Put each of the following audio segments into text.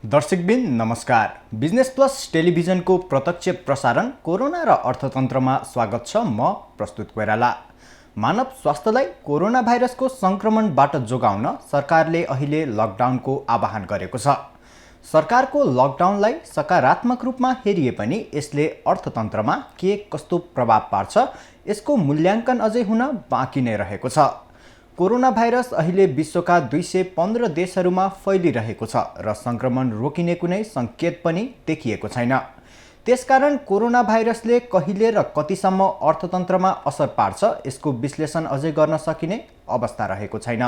दर्शकबिन नमस्कार। Business plus टेलिभिजनको प्रत्यक्ष प्रसारण कोरोना र अर्थतन्त्रमा स्वागत छ। म प्रस्तुत कोइराला। मानव स्वास्थ्यलाई कोरोना भाइरसको संक्रमणबाट जोगाउन सरकारले अहिले लकडाउनको आह्वान गरेको छ। सरकारको लकडाउनलाई सकारात्मक रूपमा हेरिए पनि यसले अर्थतन्त्रमा के कस्तो प्रभाव पार्छ यसको मूल्याङ्कन अझै हुन बाँकी नै रहेको छ। कोरोना भाइरस अहिले विश्वका 215 देशहरूमा फैलिरहेको छ र संक्रमण रोकिने कुनै संकेत पनि देखिएको छैन। त्यसकारण कोरोना भाइरसले कहिले र कतिसम्म अर्थतन्त्रमा असर पार्छ यसको विश्लेषण अझै गर्न सकिने अवस्था रहेको छैन।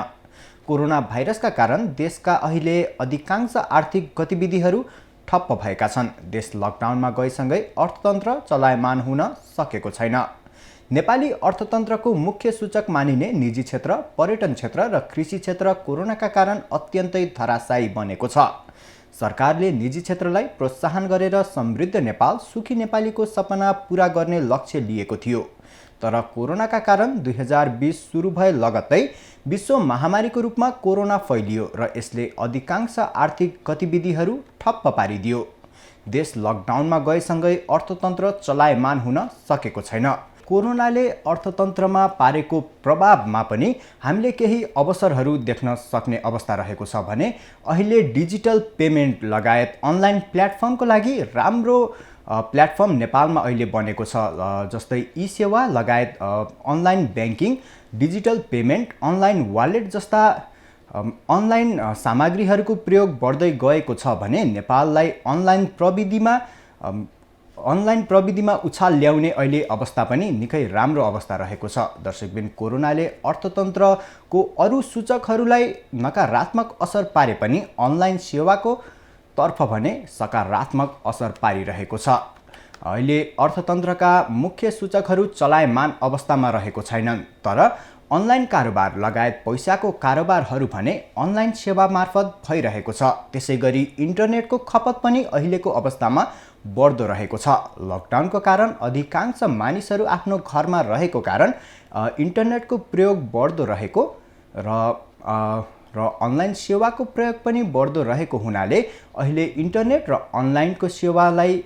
कोरोना भाइरसका कारण देशका अहिले अधिकांश आर्थिक गतिविधिहरू ठप्प भएका छन्। देश लकडाउनमा गएसँगै अर्थतन्त्र चलायमान हुन सकेको छैन। नेपाली अर्थतन्त्रको मुख्य सूचक मानिने निजी क्षेत्र, पर्यटन क्षेत्र र कृषि क्षेत्र कोरोनाका कारण अत्यन्तै धराशायी बनेको छ। सरकारले निजी क्षेत्रलाई प्रोत्साहन गरेर समृद्ध नेपाल, सुखी नेपालीको सपना पूरा गर्ने लक्ष्य लिएको थियो। तर कोरोनाका कारण 2020 सुरु भए लगत्तै विश्व महामारीको रूपमा कोरोना फैलियो र यसले अधिकांश आर्थिक गतिविधिहरू ठप्प पारिदियो। देश लकडाउनमा गएसँगै अर्थतन्त्र चलायमान हुन सकेको छैन। कोरोनाले अर्थतन्त्रमा पारेको प्रभावमा पनि हामीले केही अवसरहरू देख्न सक्ने अवस्था रहेको छ भने अहिले डिजिटल पेमेन्ट लगायत अनलाइन प्लेटफर्मको लागि राम्रो प्लेटफर्म नेपालमा अहिले बनेको छ। जस्तै ई-सेवा लगायत online banking, digital payment, online wallet जस्ता अनलाइन सामग्रीहरूको प्रयोग बढ्दै गएको छ भने नेपाललाई अनलाइन प्रविधिमा उछाल ल्याउने अहिले अवस्था पनि निकै राम्रो अवस्था रहेको छ। दर्शकबिन, कोरोनाले अर्थतन्त्रको अरू सूचकहरूलाई नकारात्मक असर पारे पनि अनलाइन सेवाको तर्फ भने सकारात्मक असर पारिरहेको छ। अहिले अर्थतन्त्रका मुख्य सूचकहरू चलायमान अवस्थामा रहेको छैनन्, तर अनलाइन कारोबार लगायत पैसाको कारोबारहरू भने अनलाइन सेवा मार्फत भइरहेको छ। त्यसै गरी इन्टरनेटको खपत पनि अहिलेको अवस्थामा बढ्दो रहेको छ। लकडाउनको कारण अधिकांश मानिसहरू आफ्नो घरमा रहेको कारण इन्टरनेटको प्रयोग बढ्दो रहेको र अनलाइन सेवाको प्रयोग पनि बढ्दो रहेको हुनाले अहिले इन्टरनेट र अनलाइनको सेवालाई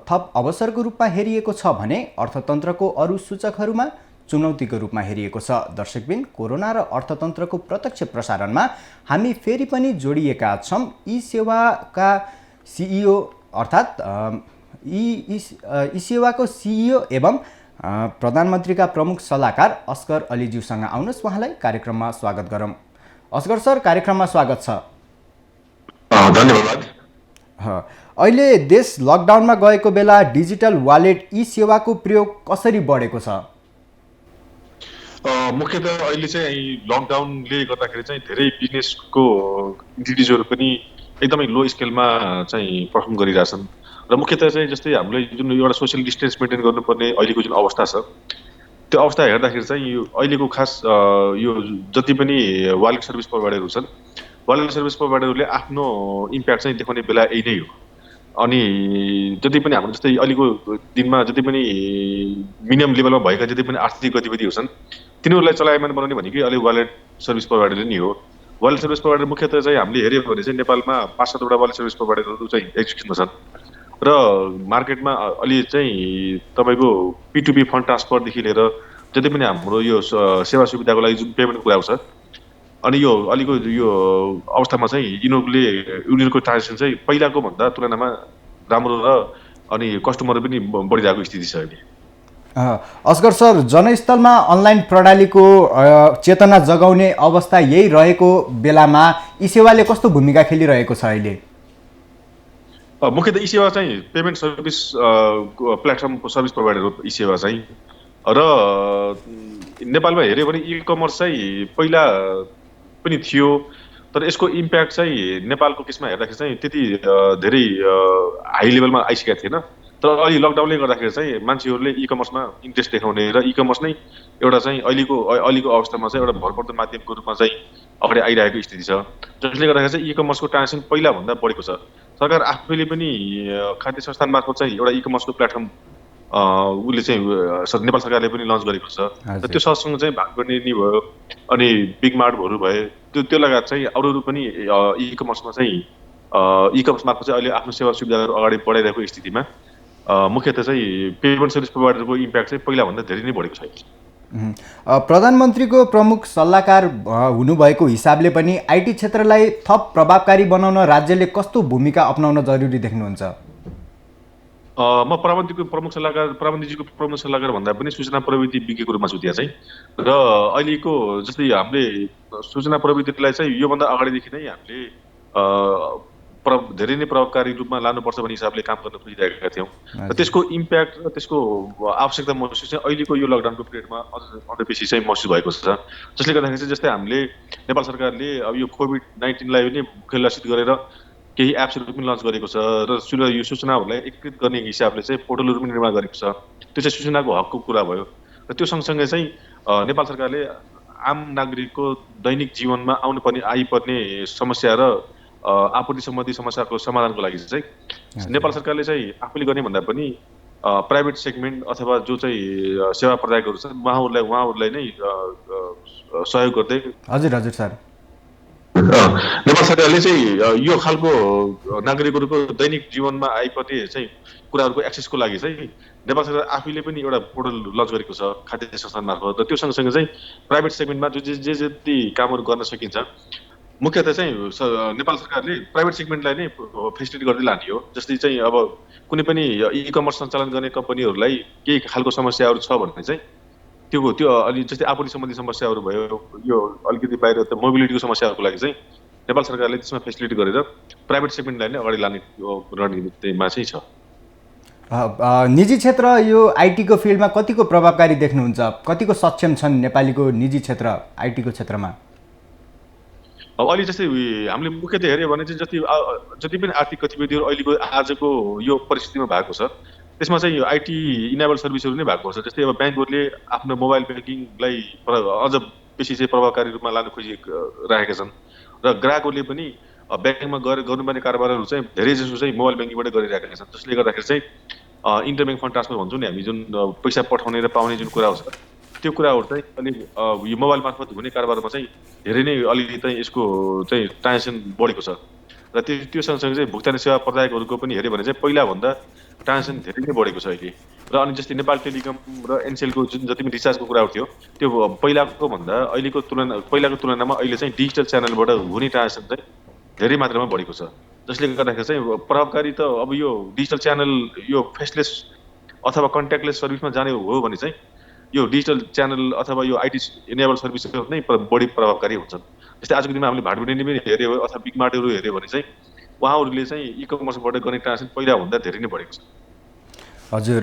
थप अवसरको रूपमा हेरिएको छ भने अर्थतन्त्रको अरू सूचकहरूमा चुनौतीको रूपमा हेरिएको छ। दर्शकबिन, कोरोना र अर्थतन्त्रको प्रत्यक्ष प्रसारणमा हामी फेरि पनि जोडिएका छौँ ई-सेवाका सिइओ अर्थात् ई-सेवाको सिइओ एवं प्रधानमन्त्रीका प्रमुख सल्लाहकार अस्कर अलीज्यूसँग। आउनुहोस् उहाँलाई कार्यक्रममा स्वागत गरौँ। अस्कर सर, कार्यक्रममा स्वागत छ। धन्यवाद। अहिले देश लकडाउनमा गएको बेला डिजिटल वालेट ई-सेवाको प्रयोग कसरी बढेको छ? मुख्यतः अहिले चाहिँ लकडाउनले गर्दाखेरि चाहिँ धेरै बिजनेसको एक्टिभिटिजहरू पनि एकदमै लो स्केलमा चाहिँ पर्फर्म गरिरहेछन् र मुख्यतः चाहिँ जस्तै हामीले जुन एउटा सोसियल डिस्टेन्स मेन्टेन गर्नुपर्ने अहिलेको जुन अवस्था छ त्यो अवस्था हेर्दाखेरि चाहिँ यो अहिलेको खास यो जति पनि वालेट सर्भिस प्रोभाइडरहरू छन्, वालेट सर्भिस प्रोभाइडरहरूले आफ्नो इम्प्याक्ट चाहिँ देखाउने बेला यही नै हो। अनि जति पनि हाम्रो जस्तै अहिलेको दिनमा जति पनि मिनिमम लेभलमा भएका जति पनि आर्थिक गतिविधिहरू छन् तिनीहरूलाई चलायमान बनाउने भनेकै अहिले वालेट सर्भिस प्रोभाइडरले नै हो। वालेट सर्भिस प्रोभाइडर मुख्यतः चाहिँ हामीले हेऱ्यौँ भने चाहिँ नेपालमा 5-7वटा वालेट सर्भिस प्रोभाइडरहरू चाहिँ एक्जिस्टमा छन् र मार्केटमा अलि चाहिँ तपाईँको P2P फन्ड ट्रान्सफरदेखि लिएर जति पनि हाम्रो यो सेवा सुविधाको लागि जुन पेमेन्टको कुरा आउँछ अनि यो अहिलेको यो अवस्थामा चाहिँ यिनीहरूको ट्रान्जेक्सन चाहिँ पहिलाको भन्दा तुलनामा राम्रो र अनि कस्टमर पनि बढिरहेको स्थिति छ अहिले। अस्कर सर, जनस्थलमा अनलाइन प्रणालीको चेतना जगाउने अवस्था यही रहेको बेलामा ई-सेवाले कस्तो भूमिका खेलिरहेको छ अहिले? मुख्यतः ई-सेवा चाहिँ पेमेन्ट सर्भिस प्लेटफर्मको सर्भिस प्रोभाइडर हो ई-सेवा चाहिँ। र नेपालमा हेऱ्यो भने ई-कमर्स चाहिँ पहिला पनि थियो तर यसको इम्प्याक्ट चाहिँ नेपालको केसमा हेर्दाखेरि चाहिँ त्यति धेरै हाई लेभलमा आइसकेको थिएन। तर अहिले लकडाउनले गर्दाखेरि चाहिँ मान्छेहरूले ई-कमर्समा इन्ट्रेस्ट देखाउने र ई-कमर्स नै एउटा चाहिँ अहिलेको अवस्थामा चाहिँ एउटा भरपर्दो माध्यमको रूपमा चाहिँ अगाडि आइरहेको स्थिति छ, जसले गर्दाखेरि चाहिँ ई-कमर्सको ट्रान्जेक्सन पहिलाभन्दा बढेको छ। सरकार आफैले पनि खाद्य संस्थान मार्फत चाहिँ एउटा ई-कमर्सको प्लेटफर्म उसले चाहिँ नेपाल सरकारले पनि लन्च गरेको छ र त्यो सँगसँगै चाहिँ भागबण्डी नि भयो अनि बिग मार्टहरू भए त्यो लगायत चाहिँ अरू पनि ई-कमर्समा चाहिँ इ कमर्स मार्फत चाहिँ अहिले आफ्नो सेवा सुविधाहरू अगाडि बढाइरहेको स्थितिमा मुख्यतः चाहिँ पेमेन्ट सर्भिस प्रोभाइडरको इम्प्याक्ट चाहिँ पहिलाभन्दा धेरै नै बढेको छ। प्रधानमन्त्रीको प्रमुख सल्लाहकार हुनुभएको हिसाबले पनि आइटी क्षेत्रलाई थप प्रभावकारी बनाउन राज्यले कस्तो भूमिका अपनाउन जरुरी देख्नुहुन्छ? म प्रधानमन्त्रीजीको प्रमुख सल्लाहकार भन्दा पनि सूचना प्रविधि विज्ञको रूपमा छु त्यहाँ चाहिँ। र अहिलेको जस्तै हामीले सूचना प्रविधिलाई चाहिँ योभन्दा अगाडिदेखि नै हामीले धेरै नै प्रभावकारी रूपमा लानुपर्छ भन्ने हिसाबले काम गर्न खोजिरहेका थियौँ। र त्यसको इम्प्याक्ट र त्यसको आवश्यकता महसुस चाहिँ अहिलेको यो लकडाउनको पिरियडमा अझ बेसी चाहिँ महसुस भएको छ। जसले गर्दाखेरि चाहिँ जस्तै हामीले नेपाल सरकारले अब यो कोभिड-19लाई पनि मुख्य लक्षित गरेर केही एप्सहरू पनि लन्च गरेको छ र यो सूचनाहरूलाई एकीकृत गर्ने हिसाबले चाहिँ पोर्टलहरू पनि निर्माण गरेको छ। त्यो चाहिँ सूचनाको हकको कुरा भयो। र त्यो सँगसँगै चाहिँ नेपाल सरकारले आम नागरिकको दैनिक जीवनमा आइपर्ने समस्या र आपूर्ति सम्बन्धी समस्याको समाधानको लागि चाहिँ नेपाल सरकारले चाहिँ आफूले गर्ने भन्दा पनि प्राइभेट सेगमेन्ट अथवा जो चाहिँ सेवा प्रदायकहरू छन् उहाँहरूलाई नै सहयोग गर्दै हजुर सर नेपाल सरकारले चाहिँ यो खालको नागरिकहरूको दैनिक जीवनमा आइपर्ने चाहिँ कुराहरूको एक्सेसको लागि चाहिँ नेपाल सरकार आफैले पनि एउटा पोर्टल लन्च गरेको छ खाद्य संस्थान मार्फत। र त्यो सँगसँगै चाहिँ प्राइभेट सेगमेन्टमा जे जति कामहरू गर्न सकिन्छ मुख्यतः चाहिँ नेपाल सरकारले प्राइभेट सेगमेन्टलाई नै फेसिलिटी गर्दै लाने हो। जस्तै चाहिँ अब कुनै पनि इ कमर्स सञ्चालन गर्ने कम्पनीहरूलाई केही खालको समस्याहरू छ भने चाहिँ त्यो अलि जस्तै आपूर्ति सम्बन्धी समस्याहरू भयो, यो अलिकति बाहिर त मोबिलिटीको समस्याहरूको लागि चाहिँ नेपाल सरकारले त्यसमा फेसिलिटी गरेर प्राइभेट सेगमेन्टलाई नै अगाडि लाने रणनीतिमा चाहिँ छ। निजी क्षेत्र यो आइटीको फिल्डमा कतिको प्रभावकारी देख्नुहुन्छ? कतिको सक्षम छन् नेपालीको निजी क्षेत्र आइटीको क्षेत्रमा? अब अहिले जस्तै हामीले मुख्यतः हेऱ्यो भने चाहिँ जति पनि आर्थिक गतिविधिहरू अहिलेको आजको यो परिस्थितिमा भएको छ त्यसमा चाहिँ यो आइटी इनेबल सर्भिसहरू नै भएको छ। जस्तै अब ब्याङ्कहरूले आफ्नो मोबाइल ब्याङ्किङलाई अझ बेसी चाहिँ प्रभावकारी रूपमा लान खोजिरहेका छन् र ग्राहकहरूले पनि ब्याङ्कमा गएर गर्नुपर्ने कारोबारहरू चाहिँ धेरै जसो चाहिँ मोबाइल ब्याङ्किङबाट गरिरहेका छन्। जसले गर्दाखेरि चाहिँ इन्टरब्याङ्क फन्ड ट्रान्सफर भन्छौँ नि हामी, जुन पैसा पठाउने र पाउने जुन कुरा हो त्यो कुराहरू चाहिँ अलि यो मोबाइल मार्फत हुने कारोबारमा चाहिँ धेरै नै अलिकति चाहिँ यसको चाहिँ ट्रान्जेक्सन बढेको छ। र त्यो सँगसँगै चाहिँ भुक्तानी सेवा प्रदायकहरूको पनि हेऱ्यो भने चाहिँ पहिलाभन्दा ट्रान्जेक्सन धेरै नै बढेको छ अहिले। र अनि जस्तै नेपाल टेलिकम र एनसेलको जुन जति पनि रिचार्जको कुराहरू थियो त्यो पहिलाको तुलनामा अहिले चाहिँ डिजिटल च्यानलबाट हुने ट्रान्जेक्सन चाहिँ धेरै मात्रामा बढेको छ। जसले गर्दाखेरि चाहिँ प्रभावकारी त अब यो डिजिटल च्यानल यो फेसलेस अथवा कन्ट्याक्टलेस सर्भिसमा जाने हो भने चाहिँ यो डिजिटल च्यानल अथवा यो आइटी इनेबल सर्भिसहरू नै बढी प्रभावकारी हुन्छन्। जस्तै आजको दिनमा हामीले भाडुडेनी पनि हेऱ्यो अथवा बिग मार्टहरू हेऱ्यो भने चाहिँ उहाँहरूले चाहिँ इ कमर्सबाट गर्ने ट्रान्जेक्सन पहिलाभन्दा धेरै नै बढेको छ। हजुर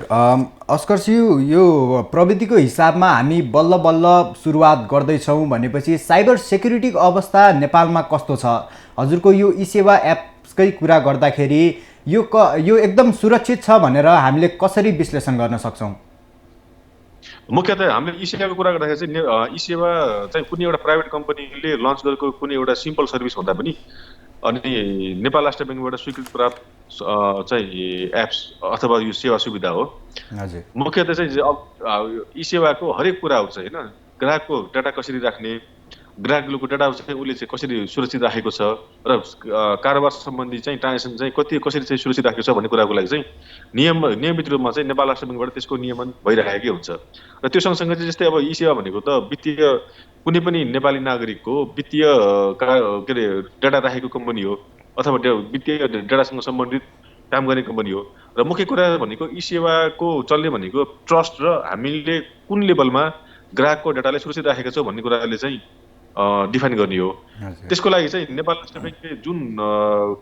अस्करज्यू, यो प्रविधिको हिसाबमा हामी बल्ल बल्ल सुरुवात गर्दैछौँ भनेपछि साइबर सेक्युरिटीको अवस्था नेपालमा कस्तो छ? हजुरको यो ई सेवा एप्सकै कुरा गर्दाखेरि यो एकदम सुरक्षित छ भनेर हामीले कसरी विश्लेषण गर्न सक्छौँ? मुख्यतः हामीले ई सेवाको कुरा गर्दाखेरि चाहिँ ई सेवा चाहिँ कुनै एउटा प्राइभेट कम्पनीले लन्च गरेको कुनै एउटा सिम्पल सर्भिस भन्दा पनि अनि नेपाल राष्ट्र ब्याङ्कबाट स्वीकृति प्राप्त चाहिँ एप्स अथवा यो सेवा सुविधा हो। हजुर मुख्यतः चाहिँ अब ई सेवाको हरेक कुराहरू चाहिँ होइन, ग्राहकको डाटा कसरी राख्ने, ग्राहकको डाटा चाहिँ उसले चाहिँ कसरी सुरक्षित राखेको छ र कारोबार सम्बन्धी चाहिँ ट्रान्जेक्सन चाहिँ कसरी चाहिँ सुरक्षित राखेको छ भन्ने कुराको लागि चाहिँ नियमित रूपमा चाहिँ नेपाल राष्ट्र ब्याङ्कबाट त्यसको नियमन भइरहेकै हुन्छ। र त्यो सँगसँगै चाहिँ जस्तै अब ई सेवा भनेको त वित्तीय कुनै पनि नेपाली नागरिकको वित्तीय के अरे डाटा राखेको कम्पनी हो अथवा वित्तीय डाटासँग सम्बन्धित काम गर्ने कम्पनी हो। र मुख्य कुरा भनेको ई सेवाको चल्ने भनेको ट्रस्ट र हामीले कुन लेभलमा ग्राहकको डाटालाई सुरक्षित राखेका छौँ भन्ने कुराले चाहिँ डिफाइन गर्ने हो। त्यसको लागि चाहिँ नेपाल राष्ट्र ब्याङ्कले जुन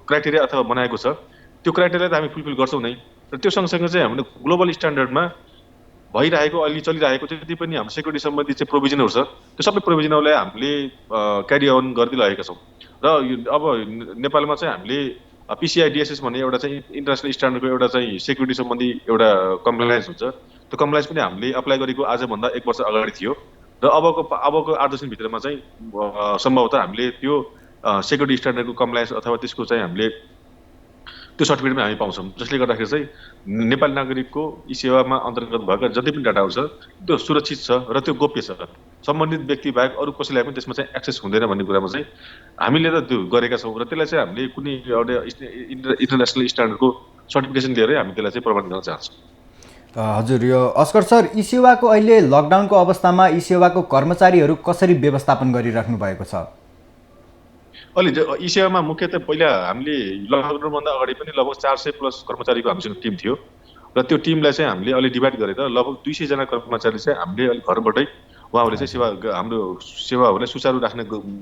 क्राइटेरिया अथवा बनाएको छ त्यो क्राइटेरिया त हामी फुलफिल गर्छौँ नै। र त्यो सँगसँगै चाहिँ हामीले ग्लोबल स्ट्यान्डर्डमा भइरहेको अहिले चलिरहेको जति पनि हाम्रो सेक्युरिटी सम्बन्धी चाहिँ प्रोभिजनहरू छ त्यो सबै प्रोभिजनहरूलाई हामीले क्यारी अन गर्दै लगेका छौँ। र अब नेपालमा चाहिँ हामीले पिसिआई डिएसएस भन्ने एउटा चाहिँ इन्टरनेसनल स्ट्यान्डर्डको एउटा चाहिँ सेक्युरिटी सम्बन्धी एउटा कम्प्लायन्स हुन्छ। त्यो कम्प्लायन्स पनि हामीले अप्लाई गरेको आजभन्दा 1 वर्ष अगाडि थियो र अबको 8-10 दिनभित्रमा चाहिँ सम्भवतः हामीले त्यो सेक्युरिटी स्ट्यान्डर्डको कम्प्लायन्स अथवा त्यसको चाहिँ हामीले त्यो सर्टिफिकेटमा हामी पाउँछौँ, जसले गर्दाखेरि चाहिँ नेपाली नागरिकको यी सेवामा अन्तर्गत भएका जति पनि डाटाहरू छ त्यो सुरक्षित छ र त्यो गोप्य छ। सम्बन्धित व्यक्ति बाहेक अरू कसैलाई पनि त्यसमा चाहिँ एक्सेस हुँदैन भन्ने कुरामा चाहिँ हामीले त त्यो गरेका छौँ र त्यसलाई चाहिँ हामीले कुनै एउटा इन्टरनेसनल स्ट्यान्डर्डको सर्टिफिकेसन लिएरै हामी त्यसलाई चाहिँ प्रमाणित गर्न चाहन्छौँ। हजुर, यो अस्कर सर, ई सेवाको अहिले लकडाउनको अवस्थामा ई सेवाको कर्मचारीहरू कसरी व्यवस्थापन गरिराख्नु भएको छ? अलि यी सेवामा मुख्यतः पहिला हामीले लकडाउनभन्दा अगाडि पनि लगभग 400+ कर्मचारीको हामीसँग टिम थियो र त्यो टिमलाई चाहिँ हामीले अलि डिभाइड गरेर लगभग 200जना कर्मचारी चाहिँ हामीले अलिक घरबाटै उहाँहरूले चाहिँ हाम्रो सेवाहरूलाई सुचारू राख्न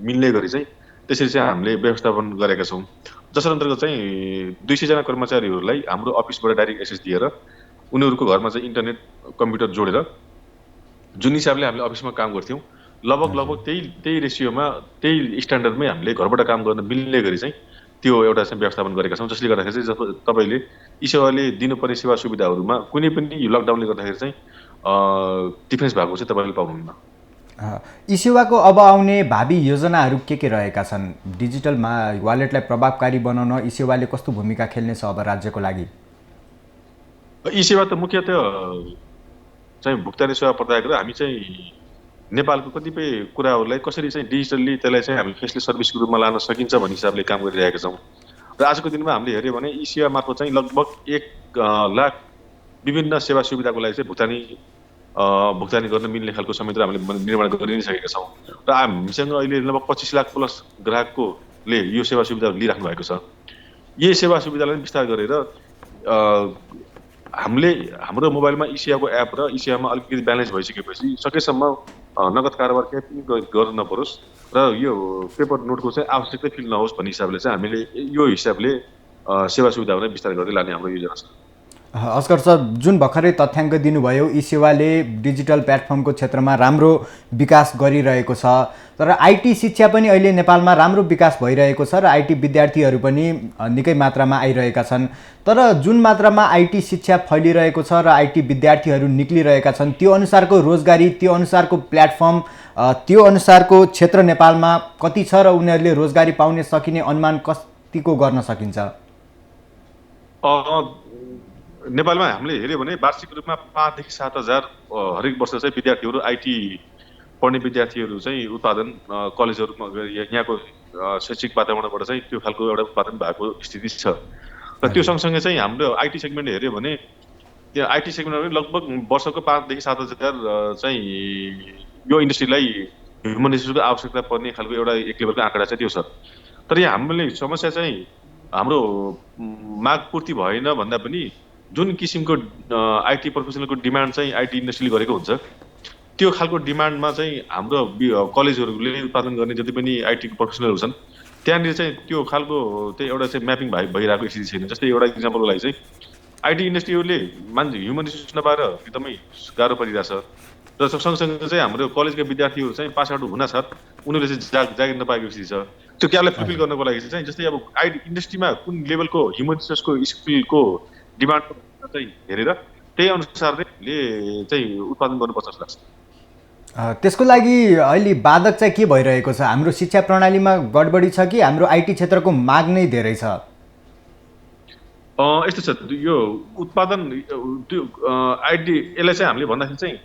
मिल्ने गरी चाहिँ त्यसरी चाहिँ हामीले व्यवस्थापन गरेका छौँ। जसर अन्तर्गत चाहिँ 200जना कर्मचारीहरूलाई हाम्रो अफिसबाट डाइरेक्ट एक्सेस दिएर उनीहरूको घरमा चाहिँ इन्टरनेट कम्प्युटर जोडेर जुन हिसाबले हामीले अफिसमा काम गर्थ्यौँ लगभग त्यही रेसियोमा त्यही स्ट्यान्डर्डमै हामीले घरबाट काम गर्न मिल्ने गरी चाहिँ त्यो एउटा चाहिँ व्यवस्थापन गरेका छौँ। जसले गर्दाखेरि चाहिँ जब तपाईँले यी सेवाले दिनुपर्ने सेवा सुविधाहरूमा कुनै पनि यो लकडाउनले गर्दाखेरि चाहिँ डिफरेन्स भएको चाहिँ तपाईँले पाउनुहुन्न। ई सेवाको अब आउने भावी योजनाहरू के रहेका छन्? डिजिटल वालेटलाई प्रभावकारी बनाउन ई सेवाले कस्तो भूमिका खेल्नेछ अब राज्यको लागि? यी सेवा त मुख्यतः चाहिँ भुक्तानी सेवा प्रदायक र हामी चाहिँ नेपालको कतिपय कुराहरूलाई कसरी चाहिँ डिजिटल्ली त्यसलाई चाहिँ हामी फेसलेस सर्भिसको रूपमा लान सकिन्छ भन्ने हिसाबले काम गरिरहेका छौँ र आजको दिनमा हामीले हेऱ्यो भने यी सेवा मार्फत चाहिँ लगभग 1 लाख विभिन्न सेवा सुविधाको लागि चाहिँ भुक्तानी गर्न मिल्ने खालको संयन्त्र हामीले निर्माण गरि नै सकेका छौँ र हामीसँग अहिले लगभग 25 लाख प्लस ग्राहकले यो सेवा सुविधा लिइराख्नु भएको छ। यही सेवा सुविधालाई विस्तार गरेर हामीले हाम्रो मोबाइलमा ई सेवाको एप र ई सेवामा अलिकति ब्यालेन्स भइसकेपछि सकेसम्म नगद कारोबार केही पनि गर्न नपरोस् र यो पेपर नोटको चाहिँ आवश्यकता फिल नहोस् भन्ने हिसाबले चाहिँ हामीले यो हिसाबले सेवा सुविधाहरूलाई विस्तार गर्दै लाने हाम्रो योजना छ। अस्कर सर, जुन भर्खरै तथ्याङ्क दिनुभयो, ई सेवाले डिजिटल प्लेटफर्मको क्षेत्रमा राम्रो विकास गरिरहेको छ, तर आइटी शिक्षा पनि अहिले नेपालमा राम्रो विकास भइरहेको छ र आइटी विद्यार्थीहरू पनि निकै मात्रामा आइरहेका छन्। तर जुन मात्रामा आइटी शिक्षा फैलिरहेको छ र आइटी विद्यार्थीहरू निक्लिरहेका छन्, त्यो अनुसारको रोजगारी, त्यो अनुसारको प्लेटफर्म, त्यो अनुसारको क्षेत्र नेपालमा कति छ र उनीहरूले रोजगारी पाउने सकिने अनुमान कतिको गर्न सकिन्छ? नेपालमा हामीले हेऱ्यो भने वार्षिक रूपमा 5 देखि 7 हजार हरेक वर्ष चाहिँ विद्यार्थीहरू आइटी पढ्ने विद्यार्थीहरू चाहिँ उत्पादन कलेजहरूमा यहाँको शैक्षिक वातावरणबाट चाहिँ त्यो खालको एउटा उत्पादन भएको स्थिति छ र त्यो सँगसँगै चाहिँ हाम्रो आइटी सेगमेन्ट हेऱ्यो भने त्यो आइटी सेगमेन्टमा लगभग वर्षको 5 देखि 7 हजार चाहिँ यो इन्डस्ट्रीलाई ह्युमन रिसोर्सको आवश्यकता पर्ने खालको एउटा एक लेभलको आँकडा चाहिँ त्यो छ। तर यहाँ हामीले समस्या चाहिँ हाम्रो माग पूर्ति भएन भन्दा पनि जुन किसिमको आइटी प्रोफेसनलको डिमान्ड चाहिँ आइटी इन्डस्ट्रीले गरेको हुन्छ त्यो खालको डिमान्डमा चाहिँ हाम्रो कलेजहरूले उत्पादन गर्ने जति पनि आइटी प्रोफेसनलहरू छन् त्यहाँनिर चाहिँ त्यो खालको त्यही एउटा चाहिँ म्यापिङ भइरहेको स्थिति छैन। जस्तै एउटा इक्जाम्पलको लागि चाहिँ आइटी इन्डस्ट्रीहरूले मान्छे ह्युमन रिसोर्स नपाएर एकदमै गाह्रो परिरहेछ र सँगसँगै चाहिँ हाम्रो कलेजका विद्यार्थीहरू चाहिँ पास आउट हुनासाथ उनीहरूले चाहिँ जागिर नपाएको स्थिति छ। त्यो क्याबलाई फुलफिल गर्नको लागि चाहिँ जस्तै अब आइटी इन्डस्ट्रीमा कुन लेभलको ह्युमन रिसोर्सको स्किलको डिमान्ड चाहिँ हेरेर त्यही अनुसारले चाहिँ उत्पादन गर्नुपर्छ जस्तो लाग्छ। त्यसको लागि अहिले बाधक चाहिँ के भइरहेको छ? हाम्रो शिक्षा प्रणालीमा गडबडी छ कि हाम्रो आइटी क्षेत्रको माग नै धेरै छ? यस्तो छ, यो उत्पादन त्यो आइटी यसलाई चाहिँ हामीले भन्दाखेरि चाहिँ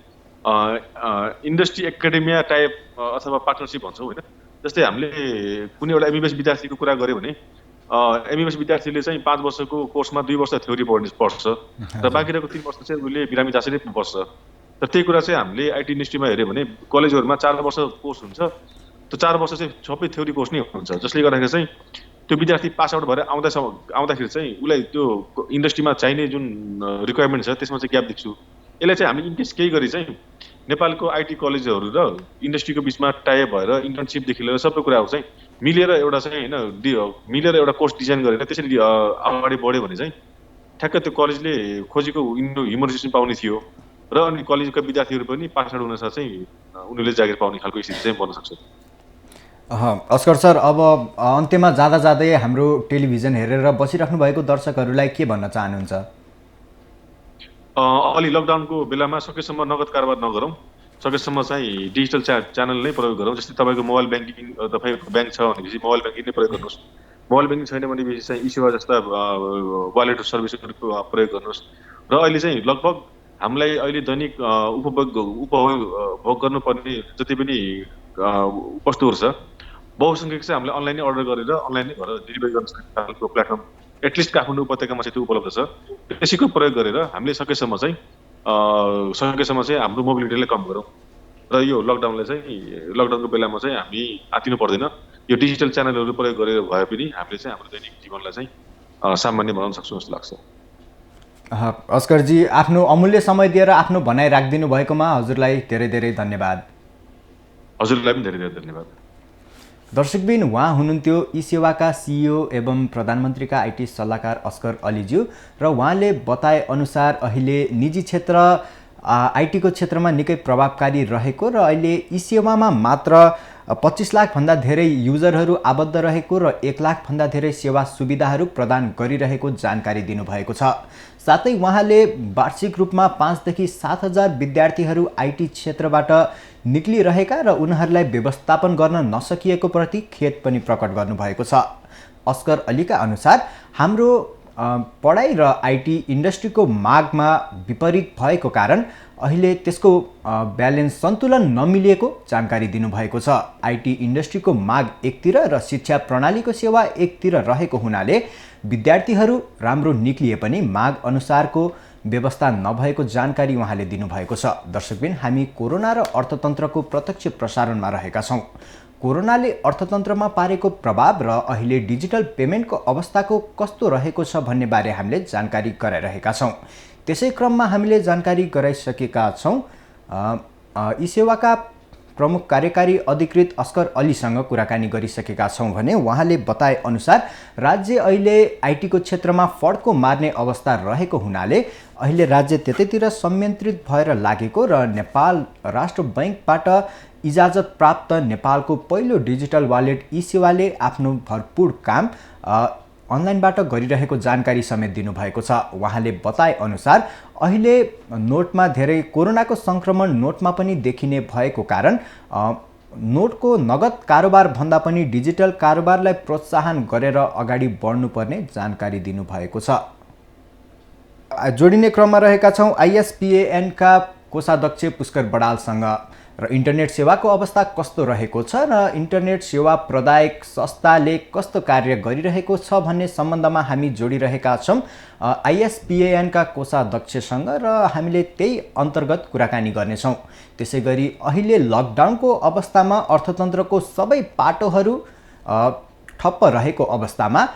इन्डस्ट्री एकाडेमिया टाइप अथवा पार्टनरसिप भन्छौँ होइन। जस्तै हामीले कुनै एउटा एमबिबिएस विद्यार्थीको कुरा गऱ्यो भने एमबिबिएस विद्यार्थीले चाहिँ 5 वर्षको कोर्समा 2 वर्ष थ्योरी पढ्छ र बाँकी रहेको 3 वर्ष चाहिँ उसले बिरामी जाँचै बस्छ। र त्यही कुरा चाहिँ हामीले आइटी इन्डस्ट्रीमा हेऱ्यो भने कलेजहरूमा 4 वर्ष कोर्स हुन्छ, त्यो 4 वर्ष चाहिँ सबै थ्योरी कोर्स नै हुन्छ। जसले गर्दाखेरि चाहिँ त्यो विद्यार्थी पास आउट भएर आउँदाखेरि चाहिँ उसलाई त्यो इन्डस्ट्रीमा चाहिने जुन रिक्वायरमेन्ट छ त्यसमा चाहिँ ग्याप देख्छु। यसलाई चाहिँ हामीले इनकेस केही गरी चाहिँ नेपालको आइटी कलेजहरू र इन्डस्ट्रीको बिचमा टाइप भएर इन्टर्नसिपदेखि लिएर सबै कुराहरू चाहिँ मिलेर एउटा चाहिँ होइन मिलेर एउटा कोर्स डिजाइन गरेर त्यसरी अगाडि बढ्यो भने चाहिँ ठ्याक्क त्यो कलेजले खोजेको ह्युमन रिसोर्स पाउने थियो र अनि कलेजका विद्यार्थीहरू पनि पास आउट हुनसाथ चाहिँ उनीहरूले जागिर पाउने खालको स्थिति चाहिँ बन्न सक्छ। अस्कर सर, अब अन्त्यमा जाँदै हाम्रो टेलिभिजन हेरेर बसिराख्नु भएको दर्शकहरूलाई के भन्न चाहनुहुन्छ? अलि लकडाउनको बेलामा सकेसम्म नगद कारोबार नगरौँ, सकेसम्म चाहिँ डिजिटल च्यानल नै प्रयोग गरौँ। जस्तै तपाईँको मोबाइल ब्याङ्किङ, तपाईँको ब्याङ्क छ भनेपछि मोबाइल ब्याङ्किङ नै प्रयोग गर्नुहोस् मोबाइल ब्याङ्किङ छैन भनेपछि चाहिँ ई-सेवा जस्ता वालेट सर्भिसहरूको प्रयोग गर्नुहोस्। र अहिले चाहिँ लगभग हामीलाई अहिले दैनिक उपभोग गर्नुपर्ने जति पनि वस्तुहरू छ, बहुसङ्ख्यक चाहिँ हामीले अनलाइनै अर्डर गरेर अनलाइनै घर डेलिभरी गर्न सक्ने खालको प्लेटफर्म एटलिस्ट काठमाडौँ उपत्यकामा चाहिँ त्यो उपलब्ध छ। त्यसैको प्रयोग गरेर हामीले सकेसम्म चाहिँ हाम्रो मोबिलिटीलाई कम गरौँ र यो लकडाउनको बेलामा चाहिँ हामी आत्तिनु पर्दैन। यो डिजिटल च्यानलहरू प्रयोग गरेर भए पनि हामीले चाहिँ हाम्रो दैनिक जीवनलाई चाहिँ सामान्य बनाउन सक्छौँ जस्तो लाग्छ। अस्करजी, आफ्नो अमूल्य समय दिएर आफ्नो भनाइ राखिदिनु भएकोमा हजुरलाई धेरै धेरै धन्यवाद। हजुरलाई पनि धेरै धेरै धन्यवाद। दर्शकबिन, उहाँ हुनुहुन्थ्यो ई-सेवाका सिइओ एवं प्रधानमन्त्रीका आइटी सल्लाहकार अस्कर अलीज्यू र उहाँले बताए अनुसार अहिले निजी क्षेत्र आइटीको क्षेत्रमा निकै प्रभावकारी रहेको र अहिले ई-सेवामा मात्र 25 लाखभन्दा धेरै युजरहरू आबद्ध रहेको र 1 लाखभन्दा धेरै सेवा सुविधाहरू प्रदान गरिरहेको जानकारी दिनुभएको छ। साथै उहाँले वार्षिक रूपमा 5 देखि 7 हजार विद्यार्थीहरू आइटी क्षेत्रबाट निक्लिरहेका र उनीहरूलाई व्यवस्थापन गर्न नसकिएको प्रति खेद पनि प्रकट गर्नुभएको छ। अस्कर अलीका अनुसार हाम्रो पढाइ र आइटी इन्डस्ट्रीको मागमा विपरीत भएको कारण अहिले त्यसको ब्यालेन्स सन्तुलन नमिलिएको जानकारी दिनुभएको छ। आइटी इन्डस्ट्रीको माग एकतिर र शिक्षा प्रणालीको सेवा एकतिर रहेको हुनाले विद्यार्थीहरू राम्रो निक्लिए पनि माग अनुसारको व्यवस्था नभएको जानकारी उहाँले दिनुभएको छ। दर्शकबिन, हामी कोरोना र अर्थतन्त्रको प्रत्यक्ष प्रसारणमा रहेका छौँ। कोरोनाले अर्थतन्त्रमा पारेको प्रभाव र अहिले डिजिटल पेमेन्टको अवस्थाको कस्तो रहेको छ भन्ने बारे हामीले जानकारी गराइरहेका छौँ। त्यसै क्रममा हामीले जानकारी गराइसकेका छौँ ई-सेवाका प्रमुख कार्यकारी अधिकृत अस्कर अलीसँग कुराकानी गरिसकेका छौँ भने उहाँले बताए अनुसार राज्य अहिले आइटीको क्षेत्रमा फड्को मार्ने अवस्था रहेको हुनाले अहिले राज्य त्यतैतिर संयन्त्रित भएर लागेको र नेपाल राष्ट्र बैंकबाट इजाजत प्राप्त नेपालको पहिलो डिजिटल वालेट ई-सेवाले आफ्नो भरपूर काम अनलाइनबाट गरिरहेको जानकारी समेत दिनुभएको छ। उहाँले बताए अनुसार अहिले नोटमा धेरै कोरोनाको सङ्क्रमण नोटमा पनि देखिने भएको कारण नोटको नगद कारोबार भन्दा पनि डिजिटल कारोबारलाई प्रोत्साहन गरेर अगाडि बढ्नुपर्ने जानकारी दिनुभएको छ। जोडिने क्रममा रहेका छौँ आइएसपिएएनका कोषाध्यक्ष पुष्कर बडालसँग र इन्टरनेट सेवाको अवस्था कस्तो रहेको छ र इन्टरनेट सेवा प्रदायक संस्थाले कस्तो कार्य गरिरहेको छ भन्ने सम्बन्धमा हामी जोडिरहेका छौँ आइएसपिएएनका कोषाध्यक्षसँग र हामीले त्यही अन्तर्गत कुराकानी गर्नेछौँ। त्यसै गरी अहिले लकडाउनको अवस्थामा अर्थतन्त्रको सबै पाटोहरू ठप्प रहेको अवस्थामा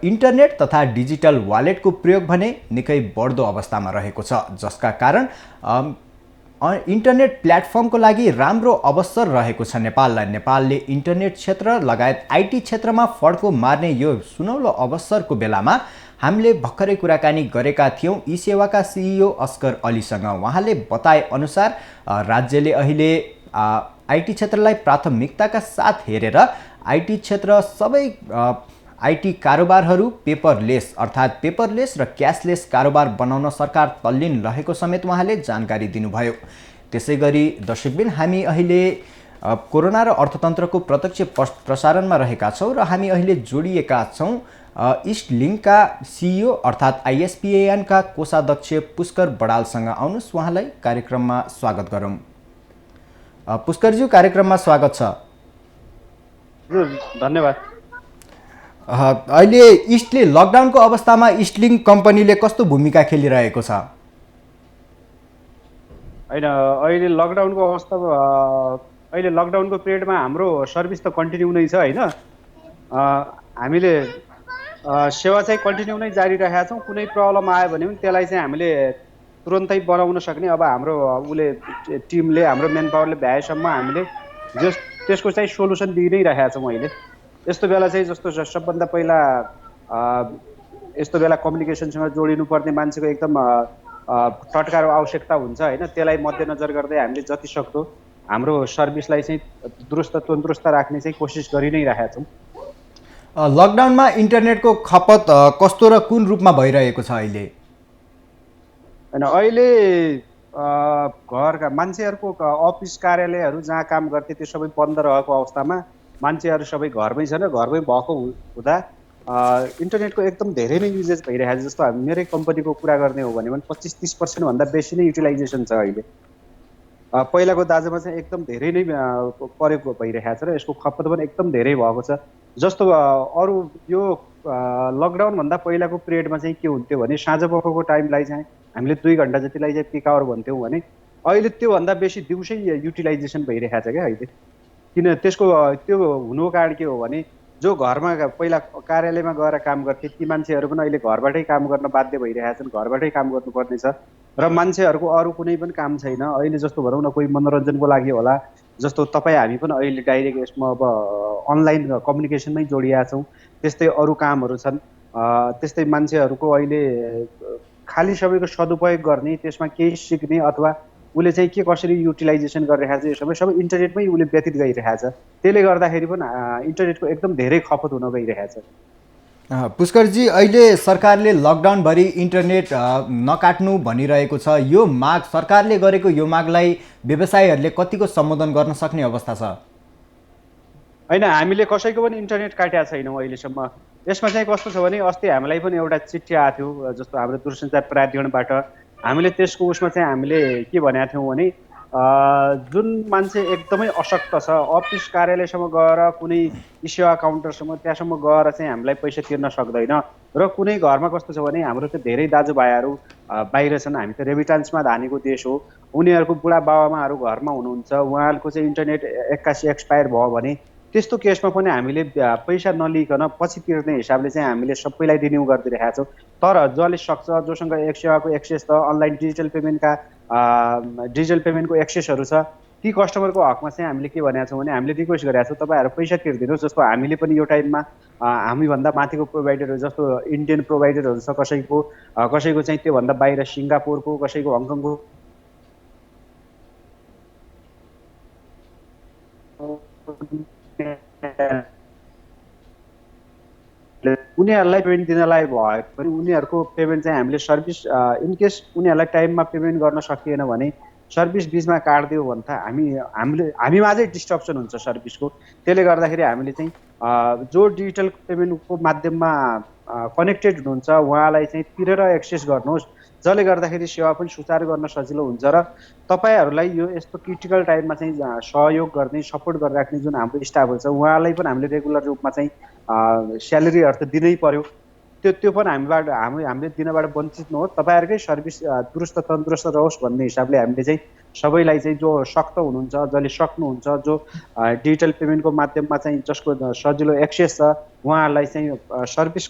इन्टरनेट तथा डिजिटल वालेटको प्रयोग भने निकै बढ्दो अवस्थामा रहेको छ, जसका कारण इन्टरनेट प्लेटफर्मको लागि राम्रो अवसर रहेको छ नेपाललाई। नेपालले इन्टरनेट क्षेत्र लगायत आइटी क्षेत्रमा फड्को मार्ने यो सुनौलो अवसरको बेलामा हामीले भर्खरै कुराकानी गरेका थियौँ ई-सेवाका सिइओ अस्कर अलीसँग। उहाँले बताए अनुसार राज्यले अहिले आइटी क्षेत्रलाई प्राथमिकताका साथ हेरेर आइटी क्षेत्र सबै आइटी कारोबारहरू पेपरलेस अर्थात् पेपरलेस र क्यासलेस कारोबार बनाउन सरकार तल्लीन रहेको समेत उहाँले जानकारी दिनुभयो। त्यसै गरी दर्शकबिन, हामी अहिले कोरोना र अर्थतन्त्रको प्रत्यक्ष प्रसारणमा रहेका छौँ र हामी अहिले जोडिएका छौँ इस्ट लिङ्कका सिइओ अर्थात् आइएसपिएएनका कोषाध्यक्ष पुष्कर बडालसँग। आउनुहोस् उहाँलाई कार्यक्रममा स्वागत गरौँ। पुष्करज्यू, कार्यक्रममा स्वागत छ। धन्यवाद। अहिले इस्टले लकडाउनको अवस्थामा इस्टलिङ्क कम्पनीले कस्तो भूमिका खेलिरहेको छ? होइन, अहिले लकडाउनको पिरियडमा हाम्रो सर्भिस त कन्टिन्यू नै छ होइन। हामीले सेवा चाहिँ कन्टिन्यू नै जारी राखेका छौँ। कुनै प्रब्लम आयो भने पनि त्यसलाई चाहिँ हामीले तुरन्तै बनाउन सक्ने अब हाम्रो टिमले हाम्रो मेन पावरले भ्याएसम्म हामीले त्यसको चाहिँ सोलुसन दिइ नै राखेका छौँ। अहिले यस्तो बेला चाहिँ जस्तो सबभन्दा पहिला यस्तो बेला कम्युनिकेसनसँग जोडिनुपर्ने मान्छेको एकदम तत्काल आवश्यकता हुन्छ होइन। त्यसलाई मध्यनजर गर्दै हामीले जति सक्दो हाम्रो सर्भिसलाई चाहिँ तन्दुरुस्त राख्ने चाहिँ कोसिस गरि नै राखेका छौँ। लकडाउनमा इन्टरनेटको खपत कस्तो र कुन रूपमा भइरहेको छ अहिले? होइन, अहिले घरका मान्छेहरूको अफिस कार्यालयहरू जहाँ काम गर्थे त्यो सबै बन्द रहेको अवस्थामा मान्छेहरू सबै घरमै छन् र घरमै भएको हुँदा इन्टरनेटको एकदम धेरै नै युजेज भइरहेको छ। जस्तो हामी मेरै कम्पनीको कुरा गर्ने हो भने 25-30% भन्दा बेसी नै युटिलाइजेसन छ अहिले। पहिलाको दाजुमा चाहिँ एकदम धेरै नै प्रयोग भइरहेको छ र यसको खपत पनि एकदम धेरै भएको छ। जस्तो अरू यो लकडाउनभन्दा पहिलाको पिरियडमा चाहिँ के हुन्थ्यो भने साँझ पखको टाइमलाई चाहिँ हामीले 2 घन्टा जतिलाई चाहिँ पिक आवर भन्थ्यौँ भने अहिले त्योभन्दा बेसी दिउँसै युटिलाइजेसन भइरहेको छ क्या अहिले। किन त्यसको त्यो हुनुको कारण के हो भने जो घरमा पहिला कार्यालयमा गएर काम गर्थे ती मान्छेहरू पनि अहिले घरबाटै काम गर्न बाध्य भइरहेका छन्, घरबाटै काम गर्नुपर्ने छ। र मान्छेहरूको अरू कुनै पनि काम छैन अहिले। जस्तो भनौँ न कोही मनोरञ्जनको लागि होला, जस्तो तपाईँ हामी पनि अहिले डाइरेक्ट यसमा अब अनलाइन कम्युनिकेसनमै जोडिएका छौँ, त्यस्तै अरू कामहरू छन्। त्यस्तै मान्छेहरूको अहिले खालि सबैको सदुपयोग गर्ने, त्यसमा केही सिक्ने अथवा उसले चाहिँ के कसरी युटिलाइजेसन गरिरहेको छ यो सबै इन्टरनेटमै उसले व्यतीत गरिरहेको छ। त्यसले गर्दाखेरि पनि इन्टरनेटको एकदम धेरै खपत हुन गइरहेको छ। पुष्करजी, अहिले सरकारले लकडाउनभरि इन्टरनेट नकाट्नु भनिरहेको छ। यो माग सरकारले गरेको यो मागलाई व्यवसायीहरूले कतिको सम्बोधन गर्न सक्ने अवस्था छ? होइन, हामीले कसैको पनि इन्टरनेट काटेका छैनौँ अहिलेसम्म। यसमा चाहिँ कस्तो छ भने अस्ति हामीलाई पनि एउटा चिठी आएको थियो जस्तो हाम्रो दूरसञ्चार प्राधिकरणबाट। हामीले त्यसको उसमा चाहिँ हामीले के भनेका थियौँ भने जुन मान्छे एकदमै अशक्त छ, अफिस कार्यालयसम्म गएर कुनै सेवा काउन्टरसम्म त्यहाँसम्म गएर चाहिँ हामीलाई पैसा तिर्न सक्दैन। र कुनै घरमा कस्तो छ भने हाम्रो त धेरै दाजुभाइहरू बाहिर छन्, हामी त रेमिटान्समा धानेको देश हो, उनीहरूको बुढा बाबामाहरू घरमा हुनुहुन्छ, उहाँहरूको चाहिँ इन्टरनेट एक्कासी एक्सपायर भयो भने त्यस्तो केसमा पनि हामीले पैसा नलिकन पछि तिर्ने हिसाबले चाहिँ हामीले सबैलाई रिन्यू गरिदिइरहेका छौँ। तर जसले सक्छ, जोसँग एक सेवाको एक्सेस छ, अनलाइन डिजिटल पेमेन्टको एक्सेसहरू छ, ती कस्टमरको हकमा चाहिँ हामीले के भनेका छौँ भने हामीले रिक्वेस्ट गरेका छौँ तपाईँहरू पैसा तिर्दिनुहोस्। जस्तो हामीले पनि यो टाइममा हामीभन्दा माथिको प्रोभाइडरहरू जस्तो इन्डियन प्रोभाइडरहरू छ, कसैको चाहिँ त्योभन्दा बाहिर सिङ्गापुरको, कसैको हङकङको उनीहरूलाई पेमेन्ट दिनलाई भयो भने उनीहरूको पेमेन्ट चाहिँ हामीले सर्भिस इनकेस उनीहरूलाई टाइममा पेमेन्ट गर्न सकिएन भने सर्भिस बिचमा काटिदियो भने त हामीमा चाहिँ डिस्ट्रप्सन हुन्छ सर्भिसको। त्यसले गर्दाखेरि हामीले चाहिँ जो डिजिटल पेमेन्टको माध्यममा कनेक्टेड हुनुहुन्छ उहाँलाई चाहिँ तिरेर एक्सेस गर्नुहोस्, जसले गर्दाखेरि सेवा पनि सुचारू गर्न सजिलो हुन्छ र तपाईँहरूलाई यो यस्तो क्रिटिकल टाइममा चाहिँ सहयोग गर्ने, सपोर्ट गरिराख्ने जुन हाम्रो स्टाफहरू छ उहाँलाई पनि हामीले रेगुलर रूपमा चाहिँ स्यालेरीहरू त दिनै पर्यो। त्यो पनि हामीले दिनबाट वञ्चित नहोस्, तपाईँहरूकै सर्भिस दुरुस्त तन्दुरुस्त रहोस् भन्ने हिसाबले हामीले चाहिँ सबैलाई चाहिँ जो सक्त हुनुहुन्छ, जसले सक्नुहुन्छ, जो डिजिटल पेमेन्टको माध्यममा चाहिँ जसको सजिलो एक्सेस छ उहाँहरूलाई चाहिँ सर्भिस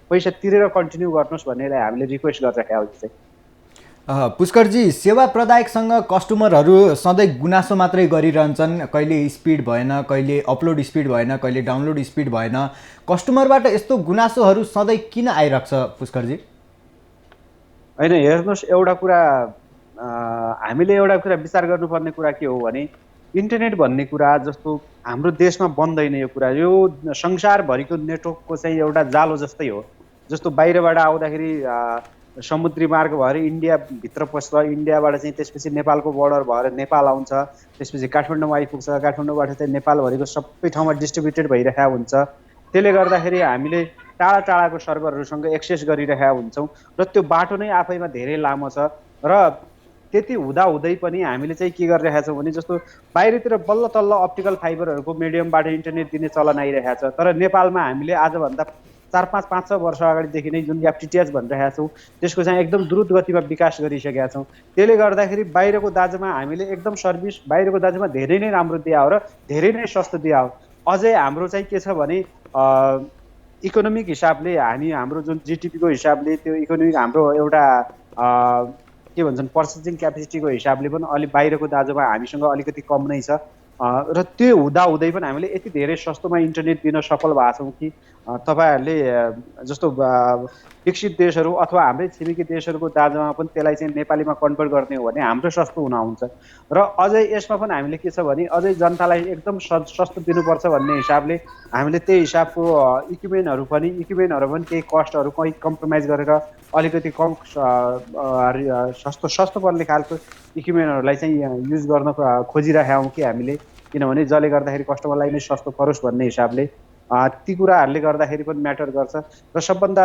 पैसा तिरेर कन्टिन्यू गर्नुहोस् भन्नेलाई हामीले रिक्वेस्ट गरिराखेका हो। चाहिँ पुष्करजी, सेवा प्रदायकसँग कस्टमरहरू सधैँ गुनासो मात्रै गरिरहन्छन्, कहिले स्पिड भएन, कहिले अपलोड स्पिड भएन, कहिले डाउनलोड स्पिड भएन। कस्टमरबाट यस्तो गुनासोहरू सधैँ किन आइरहेको छ पुष्करजी? होइन, हेर्नुहोस्, एउटा कुरा हामीले एउटा कुरा विचार गर्नुपर्ने कुरा के हो भने इन्टरनेट भन्ने कुरा जस्तो हाम्रो देशमा बन्दैन। यो कुरा यो संसारभरिको नेटवर्कको चाहिँ एउटा जालो जस्तै हो। जस्तो बाहिरबाट आउँदाखेरि समुद्री मार्ग भएर इन्डियाभित्र पस्छ, इन्डियाबाट चाहिँ त्यसपछि नेपालको बोर्डर भएर नेपाल आउँछ, त्यसपछि काठमाडौँ आइपुग्छ, काठमाडौँबाट चाहिँ नेपालभरिको सबै ठाउँमा डिस्ट्रिब्युटेड भइरहेको हुन्छ। त्यसले गर्दाखेरि हामीले टाढा टाढाको सर्भरहरूसँग एक्सेस गरिरहेका हुन्छौँ र त्यो बाटो नै आफैमा धेरै लामो छ। र त्यति हुँदाहुँदै पनि हामीले चाहिँ के गरिरहेका छौँ भने जस्तो बाहिरतिर बल्ल तल्ल अप्टिकल फाइबरहरूको मिडियमबाट इन्टरनेट दिने चलन आइरहेको छ, तर नेपालमा हामीले आजभन्दा 4-5 वर्ष अगाडिदेखि नै जुन एफटिटिएच भनिरहेका छौँ त्यसको चाहिँ एकदम द्रुत गतिमा विकास गरिसकेका छौँ। त्यसले गर्दाखेरि बाहिरको दाजुमा हामीले एकदम सर्भिस बाहिरको दाजुमा धेरै नै राम्रो दिया हो र धेरै नै सस्तो दिया हो। अझै हाम्रो चाहिँ के छ भने इकोनोमिक हिसाबले हाम्रो जुन जिटिपीको हिसाबले त्यो इकोनोमिक हाम्रो एउटा के भन्छन् पर्चेसिङ क्यापेसिटीको हिसाबले पनि अलि बाहिरको दाजुमा हामीसँग अलिकति कम नै छ। र त्यो हुँदाहुँदै पनि हामीले यति धेरै सस्तोमा इन्टरनेट दिन सफल भएको छौँ कि तपाईँहरूले जस्तो विकसित देशहरू अथवा हाम्रै छिमेकी देशहरूको दाजुमा पनि त्यसलाई चाहिँ नेपालीमा कन्भर्ट गर्ने हो भने हाम्रो सस्तो हुन आउँछ। र अझै यसमा पनि हामीले के छ भने अझै जनतालाई एकदम सस्तो दिनुपर्छ भन्ने हिसाबले हामीले त्यही हिसाबको इक्विपमेन्टहरू पनि केही कस्टहरू कहीँ कम्प्रोमाइज गरेर अलिकति कम सस्तो पर्ने खालको इक्विपमेन्टहरूलाई चाहिँ युज गर्न खोजिरहेका हौँ कि हामीले, किनभने जसले गर्दाखेरि कस्टमरलाई नै सस्तो परोस् भन्ने हिसाबले। ती कुराहरूले गर्दाखेरि पनि म्याटर गर्छ। र सबभन्दा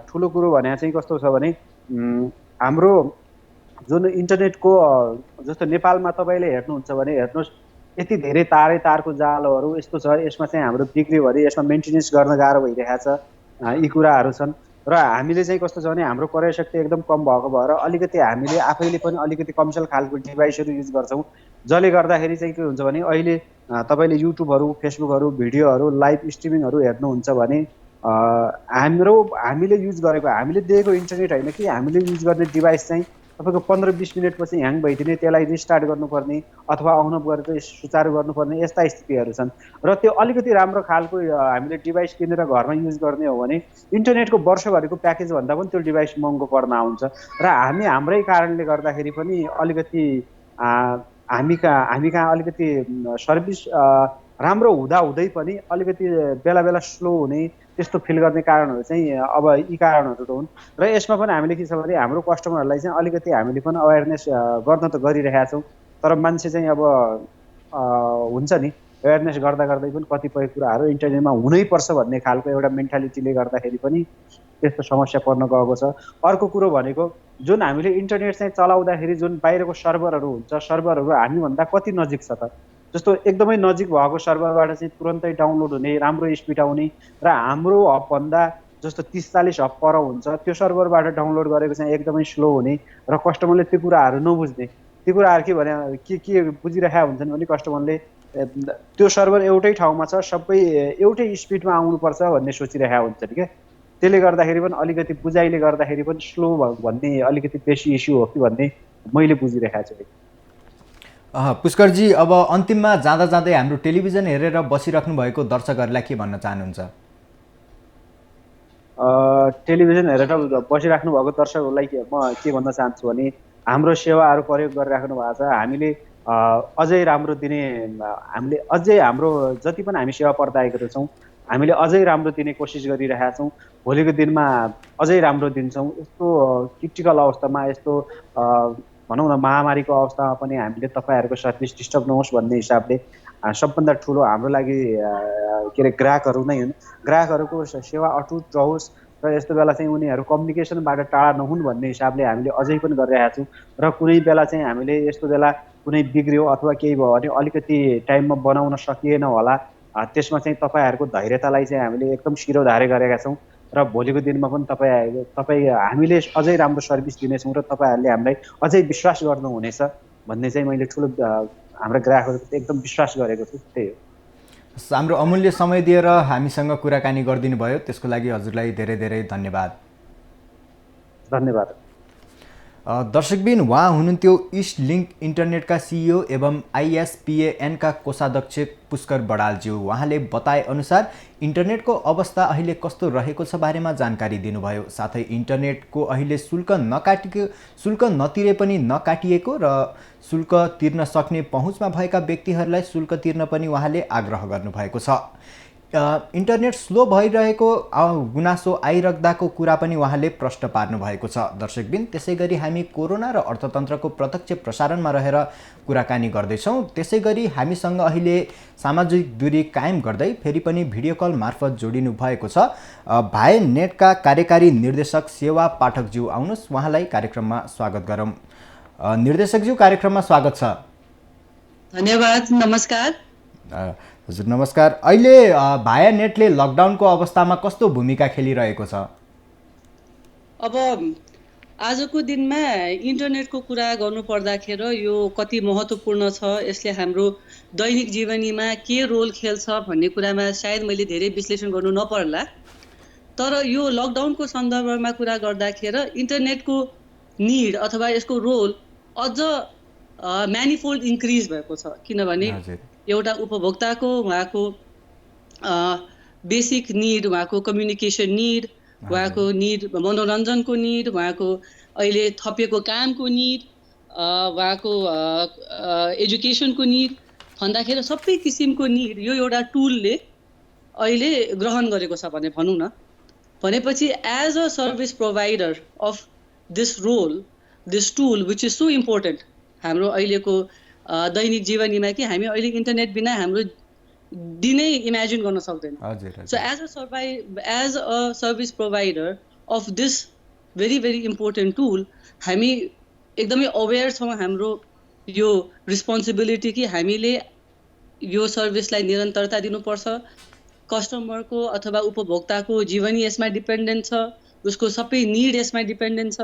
ठुलो कुरो भने चाहिँ कस्तो छ भने हाम्रो जुन इन्टरनेटको जस्तो नेपालमा तपाईँले हेर्नुहुन्छ भने हेर्नुहोस्, यति धेरै तारको जालहरू यस्तो छ, यसमा चाहिँ हाम्रो बिग्रियो भने यसमा मेन्टेनेन्स गर्न गाह्रो भइरहेको छ। यी कुराहरू छन्। र हामीले चाहिँ कस्तो छ भने हाम्रो क्रय शक्ति एकदम कम भएको भएर अलिकति हामीले आफैले पनि अलिकति कमसल खालको डिभाइसहरू युज गर्छौँ, जसले गर्दाखेरि चाहिँ के हुन्छ भने अहिले तपाईँले युट्युबहरू, फेसबुकहरू, भिडियोहरू, लाइभ स्ट्रिमिङहरू हेर्नुहुन्छ भने हामीले युज गरेको, हामीले दिएको इन्टरनेट होइन कि हामीले युज गर्ने डिभाइस चाहिँ तपाईँको 15-20 मिनटपछि ह्याङ भइदिने, त्यसलाई रिस्टार्ट गर्नुपर्ने अथवा आउन गरेर सुचारू गर्नुपर्ने यस्ता स्थितिहरू छन्। र त्यो अलिकति राम्रो खालको हामीले डिभाइस किनेर घरमा युज गर्ने हो भने इन्टरनेटको वर्षभरिको प्याकेज भन्दा पनि त्यो डिभाइस महँगो पर्न आउँछ। र हाम्रै कारणले गर्दाखेरि पनि अलिकति हामी कहाँ अलिकति सर्भिस राम्रो हुँदै पनि अलिकति बेला बेला स्लो हुने त्यस्तो फिल गर्ने कारणहरू चाहिँ अब यी कारणहरू हुन्। र यसमा पनि हामीले के छ भने हाम्रो कस्टमरहरूलाई चाहिँ अलिकति हामीले पनि अवेरनेस गर्न त गरिरहेका छौँ, तर मान्छे चाहिँ अब हुन्छ नि, अवेरनेस गर्दै पनि कतिपय कुराहरू इन्टरनेटमा हुनैपर्छ भन्ने खालको एउटा मेन्टालिटीले गर्दाखेरि पनि त्यस्तो समस्या पर्न गएको छ। अर्को कुरो भनेको जुन हामीले इन्टरनेट चाहिँ चलाउँदाखेरि जुन बाहिरको सर्भरहरू हुन्छ, सर्भरहरू हामीभन्दा कति नजिक छ त? जस्तो एकदमै नजिक भएको सर्भरबाट चाहिँ तुरन्तै डाउनलोड हुने, राम्रो स्पिड आउने, र हाम्रो हबभन्दा जस्तो 30-40 हब पर हुन्छ त्यो सर्भरबाट डाउनलोड गरेको चाहिँ एकदमै स्लो हुने र कस्टमरले त्यो कुराहरू नबुझ्ने। त्यो कुराहरू के भने के बुझिरहेका हुन्छन् भने कस्टमरले त्यो सर्भर एउटै ठाउँमा छ, सबै एउटै स्पिडमा आउनुपर्छ भन्ने सोचिरहेका हुन्छन् क्या। त्यसले गर्दाखेरि पनि अलिकति बुझाइले गर्दाखेरि पनि स्लो भन्ने अलिकति बेसी इस्यु हो कि भन्ने मैले बुझिरहेको छु। पुष्करजी, अब अन्तिममा जाँदा जाँदै हाम्रो टेलिभिजन हेरेर बसिराख्नु भएको दर्शकहरूलाई के भन्न चाहनुहुन्छ? टेलिभिजन हेरेर बसिराख्नु भएको दर्शकहरूलाई म के भन्न चाहन्छु भने हाम्रो सेवाहरू प्रयोग गरिराख्नु भएको छ, हामीले अझै राम्रो दिने, हामीले अझै हाम्रो जति पनि हामी सेवा प्रदायकहरू छौँ हामीले अझै राम्रो दिने कोसिस गरिरहेका छौँ। भोलिको दिनमा अझै राम्रो दिन्छौँ। यस्तो क्रिटिकल अवस्थामा, यस्तो भनौँ न महामारीको अवस्थामा पनि हामीले तपाईँहरूको सर्भिस डिस्टर्ब नहोस् भन्ने हिसाबले सबभन्दा ठुलो हाम्रो लागि के अरे ग्राहकहरू नै हुन्। ग्राहकहरूको सेवा अटुट रहोस् र यस्तो बेला चाहिँ उनीहरू कम्युनिकेसनबाट टाढा नहुन् भन्ने हिसाबले हामीले अझै पनि गरिरहेका छौँ। र कुनै बेला चाहिँ हामीले यस्तो बेला कुनै बिग्रियो अथवा केही भयो भने अलिकति टाइममा बनाउन सकिएन होला, त्यसमा चाहिँ तपाईँहरूको धैर्यतालाई चाहिँ हामीले एकदम शिरोधार्य गरेका छौँ। र भोलिको दिनमा पनि हामीले अझै राम्रो सर्भिस दिनेछौँ र तपाईँहरूले हामीलाई अझै विश्वास गर्नुहुनेछ भन्ने चाहिँ मैले ठुलो हाम्रा ग्राहकहरू एकदम विश्वास गरेको छु। त्यही हो। हाम्रो अमूल्य समय दिएर हामीसँग कुराकानी गरिदिनु भयो, त्यसको लागि हजुरलाई धेरै धेरै धन्यवाद। धन्यवाद। दर्शकबिन, उहाँ हुनुहुन्थ्यो इस्ट लिङ्क इन्टरनेटका सिइओ एवं ISPANका कोषाध्यक्ष पुष्कर बडालज्यू। उहाँले बताएअनुसार इन्टरनेटको अवस्था अहिले कस्तो रहेको छ बारेमा जानकारी दिनुभयो। साथै इन्टरनेटको अहिले शुल्क नतिरे पनि नकाटिएको र शुल्क तिर्न सक्ने पहुँचमा भएका व्यक्तिहरूलाई शुल्क तिर्न पनि उहाँले आग्रह गर्नुभएको छ। इन्टरनेट स्लो भइरहेको गुनासो आइराख्दाको कुरा पनि उहाँले प्रश्न पार्नु भएको छ। दर्शकबिन, त्यसै गरी हामी कोरोना र अर्थतन्त्रको प्रत्यक्ष प्रसारणमा रहेर कुराकानी गर्दैछौँ। त्यसै गरी हामीसँग अहिले सामाजिक दूरी कायम गर्दै फेरि पनि भिडियो कल मार्फत जोडिनु भएको छ भाइ नेटका कार्यकारी निर्देशक सेवा पाठकज्यू। आउनुहोस् उहाँलाई कार्यक्रममा स्वागत गरौँ। निर्देशकज्यू, कार्यक्रममा स्वागत छ। धन्यवाद। नमस्कार। हजुर नमस्कार। अहिले भाया नेटले लकडाउनको अवस्थामा कस्तो भूमिका खेलिरहेको छ? अब आजको दिनमा इन्टरनेटको कुरा गर्नु पर्दाखेरि यो कति महत्त्वपूर्ण छ, यसले हाम्रो दैनिक जीवनीमा के रोल खेल्छ भन्ने कुरामा सायद मैले धेरै विश्लेषण गर्नु नपर्ला। तर यो लकडाउनको सन्दर्भमा कुरा गर्दाखेरि इन्टरनेटको निड अथवा यसको रोल अझ म्यानिफोल्ड इन्क्रिज भएको छ। किनभने एउटा उपभोक्ताको उहाँको बेसिक निड, उहाँको कम्युनिकेसन निड, उहाँको निड मनोरञ्जनको निड, उहाँको अहिले थपिएको कामको निड, उहाँको एजुकेसनको निड भन्दाखेरि सबै किसिमको निड यो एउटा टुलले अहिले ग्रहण गरेको छ भने भनौँ न। भनेपछि as a service provider of this role, this tool which is so important हाम्रो अहिलेको दैनिक जीवनीमा कि हामी अहिले इन्टरनेट बिना हाम्रो दिनै इमेजिन गर्न सक्दैन। हजुर So as a service provider of this very very important tool, हामी एकदमै अवेर छौँ हाम्रो यो रिस्पोन्सिबिलिटी कि हामीले यो सर्भिसलाई निरन्तरता दिनुपर्छ। कस्टमरको अथवा उपभोक्ताको जीवनी यसमा डिपेन्डेन्ट छ, उसको सबै निड यसमा डिपेन्डेन्ट छ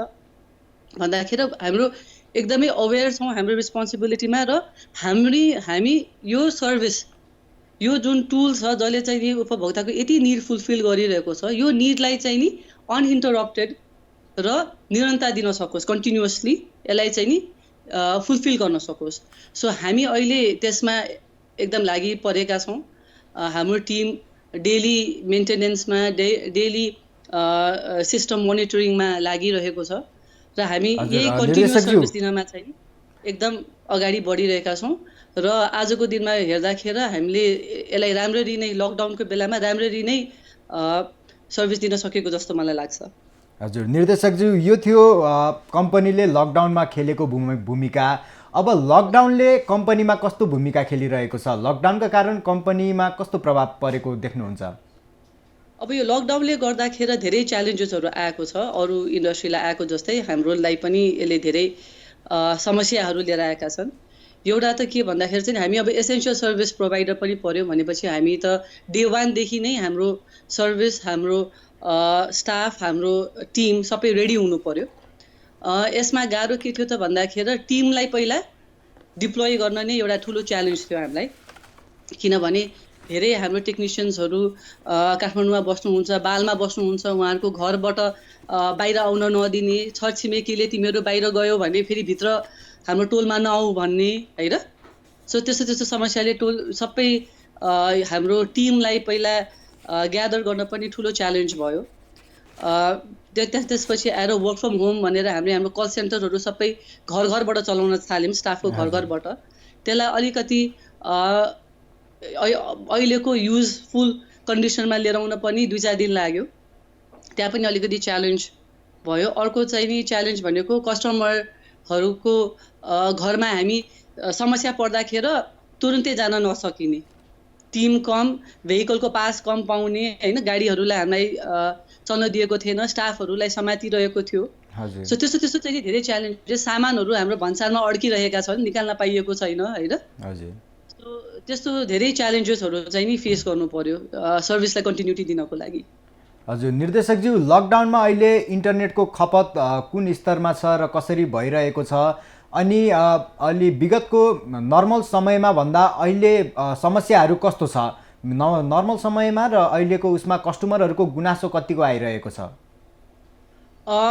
भन्दाखेरि हाम्रो एकदमै अवेर छौँ हाम्रो रिस्पोन्सिबिलिटीमा। र हामी यो सर्भिस, यो जुन टुल छ जसले चाहिँ नि उपभोक्ताको यति निड फुलफिल गरिरहेको छ, यो निडलाई चाहिँ नि अनइन्टरप्टेड र निरन्तरता दिन सकोस्, कन्टिन्युअसली यसलाई चाहिँ नि फुलफिल गर्न सकोस्। सो हामी अहिले त्यसमा एकदम लागि परेका छौँ। हाम्रो टिम डेली मेन्टेनेन्समा, डेली सिस्टम मोनिटरिङमा लागिरहेको छ र हामी यही कन्टिन्युअस सर्भिस दिनमा चाहिँ एकदम अगाडि बढिरहेका छौँ। र आजको दिनमा हेर्दाखेरि हामीले यसलाई राम्ररी नै लकडाउनको बेलामा राम्ररी नै सर्भिस दिन सकेको जस्तो मलाई लाग्छ। हजुर निर्देशकज्यू, यो थियो कम्पनीले लकडाउनमा खेलेको भूमिका। अब लकडाउनले कम्पनीमा कस्तो भूमिका खेलिरहेको छ, लकडाउनका कारण कम्पनीमा कस्तो प्रभाव परेको देख्नुहुन्छ? अब यो लकडाउनले गर्दाखेरि धेरै च्यालेन्जेसहरू आएको छ, अरू इन्डस्ट्रीलाई आएको जस्तै हाम्रोलाई पनि यसले धेरै समस्याहरू लिएर आएका छन्। एउटा त के भन्दाखेरि चाहिँ हामी अब एसेन्सियल सर्भिस प्रोभाइडर पनि पर्यो भनेपछि हामी त डे 1 देखि नै हाम्रो सर्भिस, हाम्रो स्टाफ, हाम्रो टिम सबै रेडी हुनु पर्यो। यसमा गाह्रो के थियो त भन्दाखेरि टिमलाई पहिला डिप्लोय गर्न नै एउटा ठुलो च्यालेन्ज थियो हामीलाई, किनभने धेरै हाम्रो टेक्निसियन्सहरू काठमाडौँमा बस्नुहुन्छ, बालमा बस्नुहुन्छ, उहाँहरूको घरबाट बाहिर आउन नदिने, छरछिमेकीले तिमीहरू बाहिर गयो भने फेरि भित्र हाम्रो टोलमा नआऊ भन्ने होइन। सो त्यस्तो समस्याले सबै हाम्रो टिमलाई पहिला ग्यादर गर्न पनि ठुलो च्यालेन्ज भयो। त्यसपछि आएर वर्क फ्रम होम भनेर हाम्रो कल सेन्टरहरू सबै घरबाट चलाउन थाल्यौँ, स्टाफको घरबाट। त्यसलाई अलिकति अहिलेको युजफुल कन्डिसनमा लिएर आउन पनि 2-4 दिन लाग्यो, त्यहाँ पनि अलिकति च्यालेन्ज भयो। अर्को चाहिँ नि च्यालेन्ज भनेको कस्टमरहरूको घरमा हामी समस्या पर्दाखेरि तुरुन्तै जान नसकिने, टिम कम, भेहिकलको पास कम पाउने होइन, गाडीहरूलाई हामीलाई चल्न दिएको थिएन, स्टाफहरूलाई समातिरहेको थियो। सो त्यस्तो चाहिँ धेरै च्यालेन्ज, सामानहरू हाम्रो भन्सारमा अड्किरहेका छन्, निकाल्न पाइएको छैन होइन। त्यस्तो धेरै च्यालेन्जेसहरू चाहिँ नि फेस गर्नु पर्यो सर्भिसलाई कन्टिन्युटी दिनको लागि। हजुर निर्देशकज्यू, लकडाउनमा अहिले इन्टरनेटको खपत कुन स्तरमा छ र कसरी भइरहेको छ, अनि अलि विगतको नर्मल समयमा भन्दा अहिले समस्याहरू कस्तो छ? नर्मल समयमा र अहिलेको उसमा कस्टमरहरूको गुनासो कतिको आइरहेको छ?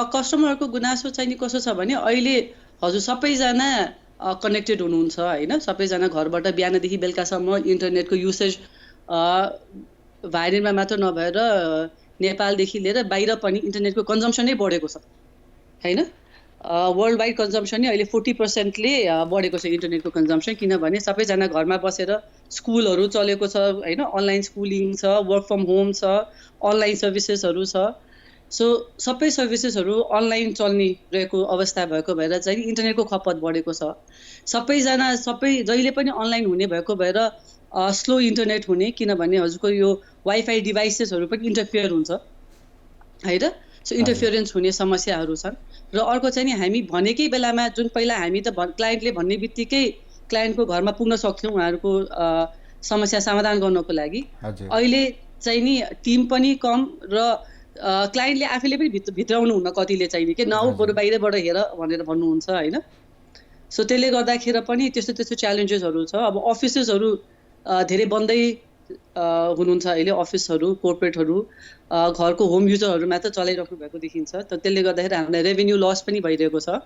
कस्टमरहरूको गुनासो चाहिँ नि कस्तो छ भने अहिले हजुर सबैजना कनेक्टेड हुनुहुन्छ होइन, सबैजना घरबाट बिहानदेखि बेलुकासम्म इन्टरनेटको युसेज भाइरलमा मात्र नभएर नेपालदेखि लिएर बाहिर पनि इन्टरनेटको कन्जम्सन नै बढेको छ होइन। वर्ल्ड वाइड कन्जम्सन नै अहिले 40%ले बढेको छ इन्टरनेटको कन्जम्सन, किनभने सबैजना घरमा बसेर स्कुलहरू चलेको छ होइन, अनलाइन स्कुलिङ छ, वर्क फ्रम होम छ, अनलाइन सर्भिसेसहरू छ। सो सबै सर्भिसेसहरू अनलाइन चल्ने रहेको अवस्था भएको भएर चाहिँ इन्टरनेटको खपत बढेको छ। सबैजना जहिले पनि अनलाइन हुने भएको भएर स्लो इन्टरनेट हुने, किनभने हजुरको यो वाइफाई डिभाइसेसहरू पनि इन्टरफियर हुन्छ होइन। सो इन्टरफियरेन्स हुने समस्याहरू छन्। र अर्को चाहिँ नि हामी भनेकै बेलामा जुन पहिला हामी त क्लाइन्टले भन्ने बित्तिकै क्लाइन्टको घरमा पुग्न सक्थ्यौँ उहाँहरूको समस्या समाधान गर्नको लागि। अहिले चाहिँ नि टिम पनि कम र क्लाइन्टले आफैले पनि भित्राउनु हुन्न, कतिले चाहिँ नि के नआऊ बरु बाहिरबाट हेर भनेर भन्नुहुन्छ होइन। सो त्यसले गर्दाखेरि पनि त्यस्तो च्यालेन्जेसहरू छ। अब अफिसेसहरू धेरै बन्दै हुनुहुन्छ अहिले, अफिसहरू, कोर्पोरेटहरू घरको होम युजरहरू मात्र चलाइराख्नु भएको देखिन्छ। त त्यसले गर्दाखेरि हामीलाई रेभेन्यू लस पनि भइरहेको छ।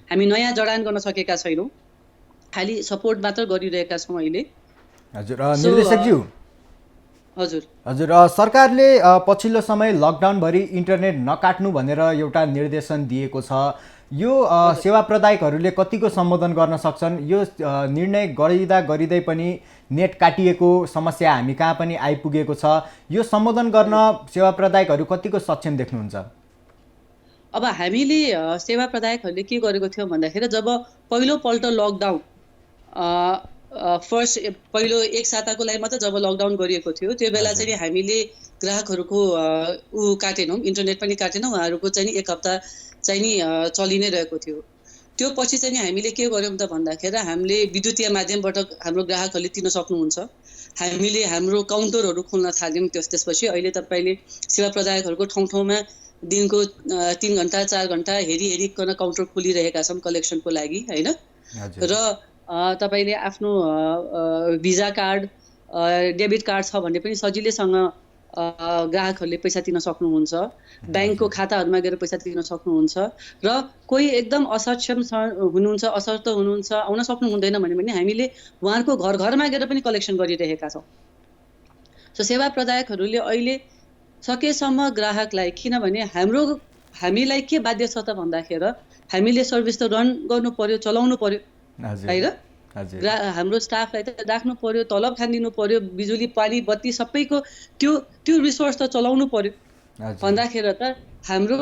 हामी नयाँ जडान गर्न सकेका छैनौँ, खालि सपोर्ट मात्र गरिरहेका छौँ अहिले। हजुर निर्देशकज्यू, हजुर सरकारले पछिल्लो समय लकडाउनभरि इन्टरनेट नकाट्नु भनेर एउटा निर्देशन दिएको छ। यो सेवा प्रदायकहरूले कतिको सम्बोधन गर्न सक्छन्? यो निर्णय गरिँदै पनि नेट काटिएको समस्या हामी कहाँ पनि आइपुगेको छ, यो सम्बोधन गर्न सेवा प्रदायकहरू कतिको सक्षम देख्नुहुन्छ? अब हामीले सेवा प्रदायकहरूले के गरेको थियौँ भन्दाखेरि जब पहिलोपल्ट लकडाउन फर्स्ट पहिलो एक साताको लागि मात्र जब लकडाउन गरिएको थियो त्यो बेला चाहिँ हामीले ग्राहकहरूको ऊ काटेनौँ, इन्टरनेट पनि काटेनौँ, उहाँहरूको चाहिँ नि 1 हप्ता चाहिँ नि चलि नै रहेको थियो। त्यो पछि चाहिँ नि हामीले के गर्यौँ त भन्दाखेरि हामीले विद्युतीय माध्यमबाट हाम्रो ग्राहकहरूले तिर्न सक्नुहुन्छ। हामीले हाम्रो काउन्टरहरू खोल्न थाल्यौँ। त्यसपछि अहिले तपाईँले सेवा प्रदायकहरूको ठाउँ ठाउँमा दिनको 3 घन्टा 4 घन्टा हेरिकन काउन्टर खोलिरहेका छौँ कलेक्सनको लागि होइन। र तपाईँले आफ्नो भिजा कार्ड डेबिट कार्ड छ भने पनि सजिलैसँग ग्राहकहरूले पैसा तिर्न सक्नुहुन्छ। ब्याङ्कको खाताहरूमा गएर पैसा तिर्न सक्नुहुन्छ। र कोही एकदम असक्षम हुनुहुन्छ, असक्त हुनुहुन्छ, आउन सक्नु हुँदैन भने हामीले उहाँहरूको घर घरमा गएर पनि कलेक्सन गरिरहेका छौँ। सो सेवा प्रदायकहरूले अहिले सकेसम्म ग्राहकलाई, किनभने हामीलाई के बाध्य छ त भन्दाखेरि हामीले सर्भिस त रन गर्नु पर्यो, चलाउनु पर्यो होइन। हाम्रो स्टाफलाई त राख्नु पर्यो, तलब खानिदिनु पर्यो, बिजुली पानी बत्ती सबैको त्यो रिसोर्स त चलाउनु पर्यो भन्दाखेरि त हाम्रो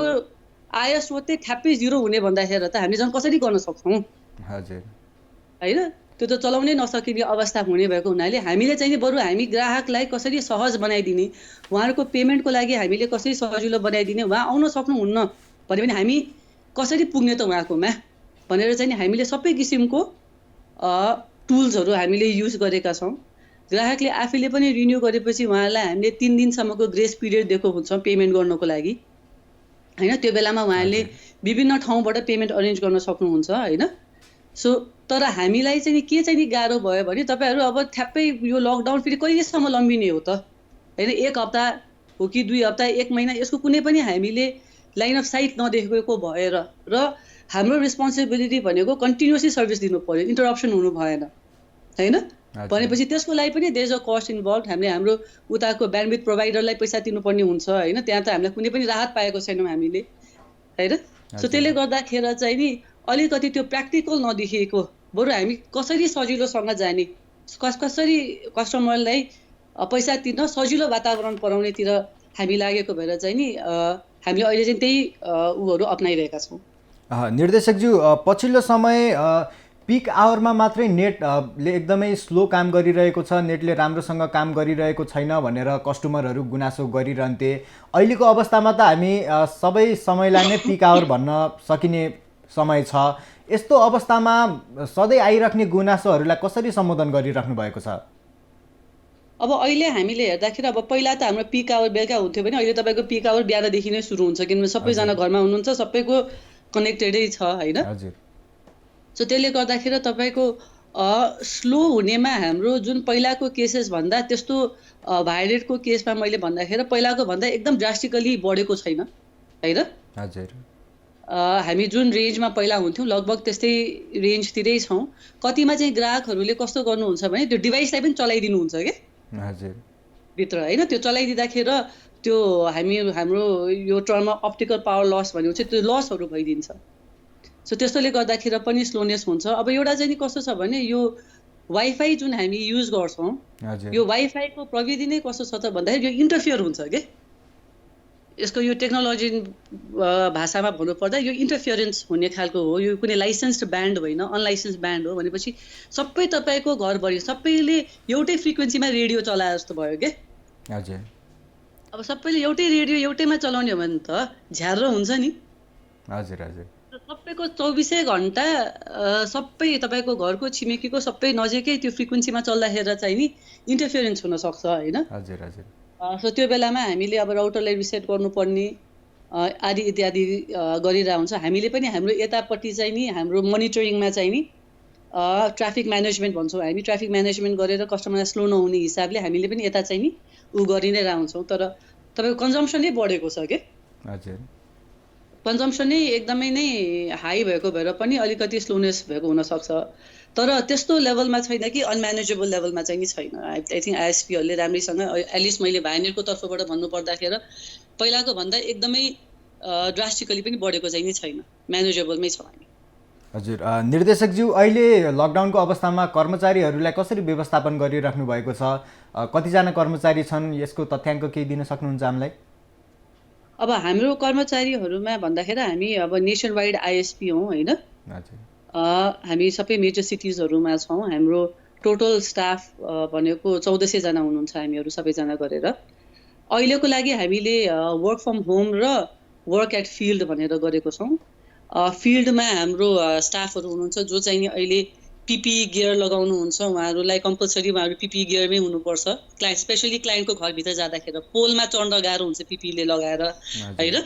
आय स्रोतै ठ्याप्पै 0 हुने भन्दाखेरि त हामी झन् कसरी गर्न सक्छौँ होइन। त्यो त चलाउनै नसकिने अवस्था हुने भएको हुनाले हामीले चाहिँ बरु हामी ग्राहकलाई कसरी सहज बनाइदिने, उहाँहरूको पेमेन्टको लागि हामीले कसरी सजिलो बनाइदिने, उहाँ आउन सक्नुहुन्न भने पनि हामी कसरी पुग्ने त उहाँकोमा भनेर चाहिँ हामीले सबै किसिमको टुल्सहरू हामीले युज गरेका छौँ। ग्राहकले आफैले पनि रिन्यू गरेपछि उहाँलाई हामीले 3 दिनसम्मको ग्रेस पिरियड दिएको हुन्छौँ पेमेन्ट गर्नको लागि होइन। त्यो बेलामा उहाँले विभिन्न ठाउँबाट पेमेन्ट अरेन्ज गर्न सक्नुहुन्छ होइन। सो तर हामीलाई चाहिँ के चाहिँ गाह्रो भयो भने तपाईँहरू अब ठ्याप्पै यो लकडाउन फेरि कहिलेसम्म लम्बिने हो त होइन। 1 हप्ता हो कि 2 हप्ता 1 महिना यसको कुनै पनि हामीले लाइन अफ साइट नदेखेको भएर र हाम्रो रेस्पोन्सिबिलिटी भनेको कन्टिन्युसली सर्भिस दिनु पर्यो, इन्टरप्सन हुनु भएन होइन। भनेपछि त्यसको लागि पनि there is a cost involve. हामीले हाम्रो उताको ब्यान्डविथ प्रोभाइडरलाई पैसा तिर्नुपर्ने हुन्छ होइन। त्यहाँ त हामीलाई कुनै पनि राहत पाएको छैनौँ हामीले होइन। सो त्यसले गर्दाखेरि चाहिँ नि अलिकति त्यो प्र्याक्टिकल नदेखिएको, बरु हामी कसरी सजिलोसँग जाने, कसरी कस्टमरलाई पैसा तिर्न सजिलो वातावरण बनाउनेतिर हामी लागेको भएर चाहिँ नि हामीले अहिले चाहिँ त्यही उहरू अप्नाइरहेका छौँ। निर्देशकज्यू, पछिल्लो समय पिक आवरमा मात्रै नेटले एकदमै स्लो काम गरिरहेको छ, नेटले राम्रोसँग काम गरिरहेको छैन भनेर कस्टमरहरू गुनासो गरिरहन्थे। अहिलेको अवस्थामा त हामी सबै समयलाई नै पिक आवर भन्न सकिने समय छ। यस्तो अवस्थामा सधैँ आइराख्ने गुनासोहरूलाई कसरी सम्बोधन गरिराख्नु भएको छ? अब अहिले हामीले हेर्दाखेरि अब पहिला त हाम्रो पिक आवर बेलुका हुन्थ्यो भने अहिले तपाईँको पिक आवर बिहानदेखि नै सुरु हुन्छ, किनभने सबैजना घरमा हुनुहुन्छ, सबैको कनेक्टेडै छ होइन। सो त्यसले गर्दाखेरि तपाईँको स्लो हुनेमा हाम्रो जुन पहिलाको केसेस भन्दा त्यस्तो भाइरसको केसमा मैले भन्दाखेरि पहिलाको भन्दा एकदम ड्रास्टिकली बढेको छैन होइन। हामी जुन रेन्जमा पहिला हुन्थ्यौँ लगभग त्यस्तै रेन्जतिरै छौँ। कतिमा चाहिँ ग्राहकहरूले कस्तो गर्नुहुन्छ भने त्यो डिभाइसलाई पनि चलाइदिनुहुन्छ क्या भित्र होइन। त्यो चलाइदिँदाखेरि त्यो हाम्रो यो टर्ममा अप्टिकल पावर लस भनेको चाहिँ त्यो लसहरू भइदिन्छ। सो त्यस्तोले गर्दाखेरि पनि स्लोनेस हुन्छ। अब एउटा चाहिँ कस्तो छ भने यो वाइफाई जुन हामी युज गर्छौँ यो वाइफाईको प्रविधि नै कस्तो छ त भन्दाखेरि यो इन्टरफियर हुन्छ क्या। यसको यो टेक्नोलोजी भाषामा भन्नुपर्दा यो इन्टरफियरेन्स हुने खालको हो। यो कुनै लाइसेन्स्ड ब्यान्ड होइन, अनलाइसेन्स ब्यान्ड हो। भनेपछि सबै तपाईँको घरभरि सबैले एउटै फ्रिक्वेन्सीमा रेडियो चलाए जस्तो भयो क्या। अब सबैले एउटै रेडियो एउटैमा चलाउने हो भने त झ्यारो हुन्छ नि। सबैको 24 घन्टा सबै तपाईँको घरको छिमेकीको सबै नजिकै त्यो फ्रिक्वेन्सीमा चल्दाखेरि चाहिँ नि इन्टरफियरेन्स हुनसक्छ होइन। सो त्यो बेलामा हामीले अब राउटरलाई रिसेट गर्नुपर्ने आदि इत्यादि गरिरहेको हुन्छ। हामीले पनि हाम्रो यतापट्टि चाहिँ नि हाम्रो मोनिटरिङमा चाहिँ नि ट्राफिक म्यानेजमेन्ट भन्छौँ हामी। ट्राफिक म्यानेजमेन्ट गरेर कस्टमरलाई स्लो नहुने हिसाबले हामीले पनि यता चाहिँ नि गरि नै रहन्छौँ। तर तपाईँको कन्जम्सनै बढेको छ क्या। कन्जम्सनै एकदमै नै हाई भएको भएर पनि अलिकति स्लोनेस भएको हुनसक्छ। तर त्यस्तो लेभलमा छैन कि अनम्यानेजेबल लेभलमा चाहिँ नि छैन। आई थिङ्क आइएसपीहरूले राम्रैसँग एटलिस्ट मैले भाइनेरको तर्फबाट भन्नुपर्दाखेरि पहिलाको भन्दा एकदमै ड्रास्टिकली पनि बढेको चाहिँ नि छैन, म्यानेजेबलमै छ हामी। हजुर निर्देशकज्यू, अहिले लकडाउनको अवस्थामा कर्मचारीहरूलाई कसरी व्यवस्थापन गरिराख्नु भएको छ? कतिजना कर्मचारी छन्, यसको तथ्याङ्क केही दिन सक्नुहुन्छ हामीलाई? अब हाम्रो कर्मचारीहरूमा भन्दाखेरि हामी अब नेसन वाइड आइएसपी हौँ होइन। हामी सबै मेजर सिटिजहरूमा छौँ। हाम्रो टोटल स्टाफ भनेको 1400 जना हुनुहुन्छ हामीहरू सबैजना गरेर। अहिलेको लागि हामीले वर्क फ्रम होम र वर्क एट फिल्ड भनेर गरेको छौँ। फिल्डमा हाम्रो स्टाफहरू हुनुहुन्छ जो चाहिँ अहिले पिपिई गियर लगाउनुहुन्छ, उहाँहरूलाई कम्पलसरी उहाँहरू पिपिई गियरमै हुनुपर्छ। स्पेसली क्लाइन्टको घरभित्र जाँदाखेरि पोलमा चढ्न गाह्रो हुन्छ पिपिईले लगाएर होइन।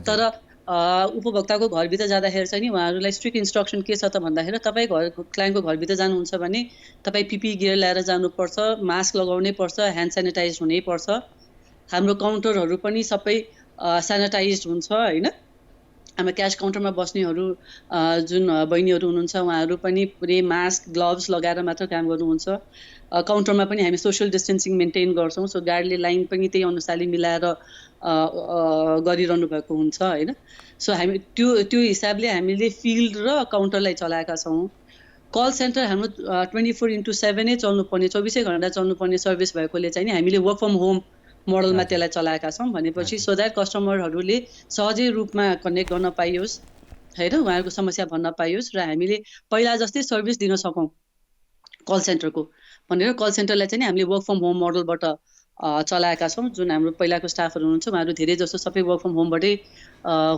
तर उपभोक्ताको घरभित्र जाँदाखेरि चाहिँ नि उहाँहरूलाई स्ट्रिक्ट इन्स्ट्रक्सन के छ त भन्दाखेरि तपाईँ क्लाइन्टको घरभित्र जानुहुन्छ भने तपाईँ पिपिई गियर ल्याएर जानुपर्छ, मास्क लगाउनै पर्छ, ह्यान्ड सेनिटाइज हुनैपर्छ। हाम्रो काउन्टरहरू पनि सबै सेनिटाइज हुन्छ होइन। हाम्रो क्यास काउन्टरमा बस्नेहरू जुन बहिनीहरू हुनुहुन्छ उहाँहरू पनि पुरै मास्क ग्लोभ्स लगाएर मात्र काम गर्नुहुन्छ। काउन्टरमा पनि हामी सोसियल डिस्टेन्सिङ मेन्टेन गर्छौँ। सो गार्डले लाइन पनि त्यही अनुसारले मिलाएर गरिरहनु भएको हुन्छ होइन। सो हामी त्यो हिसाबले हामीले फिल्ड र काउन्टरलाई चलाएका छौँ। कल सेन्टर हाम्रो 24/7 नै चल्नुपर्ने, 24 घन्टा चल्नुपर्ने सर्भिस भएकोले चाहिँ नि हामीले वर्क फ्रम होम मोडलमा त्यसलाई चलाएका छौँ। भनेपछि सो द्याट कस्टमरहरूले सहजै रूपमा कनेक्ट गर्न पाइयोस् होइन, उहाँहरूको समस्या भन्न पाइयोस् र हामीले पहिला जस्तै सर्भिस दिन सकौँ कल सेन्टरको भनेर कल सेन्टरलाई चाहिँ हामीले वर्क फ्रम होम मोडलबाट चलाएका छौँ। जुन हाम्रो पहिलाको स्टाफहरू हुनुहुन्छ उहाँहरू धेरै जस्तो सबै वर्क फ्रम होमबाटै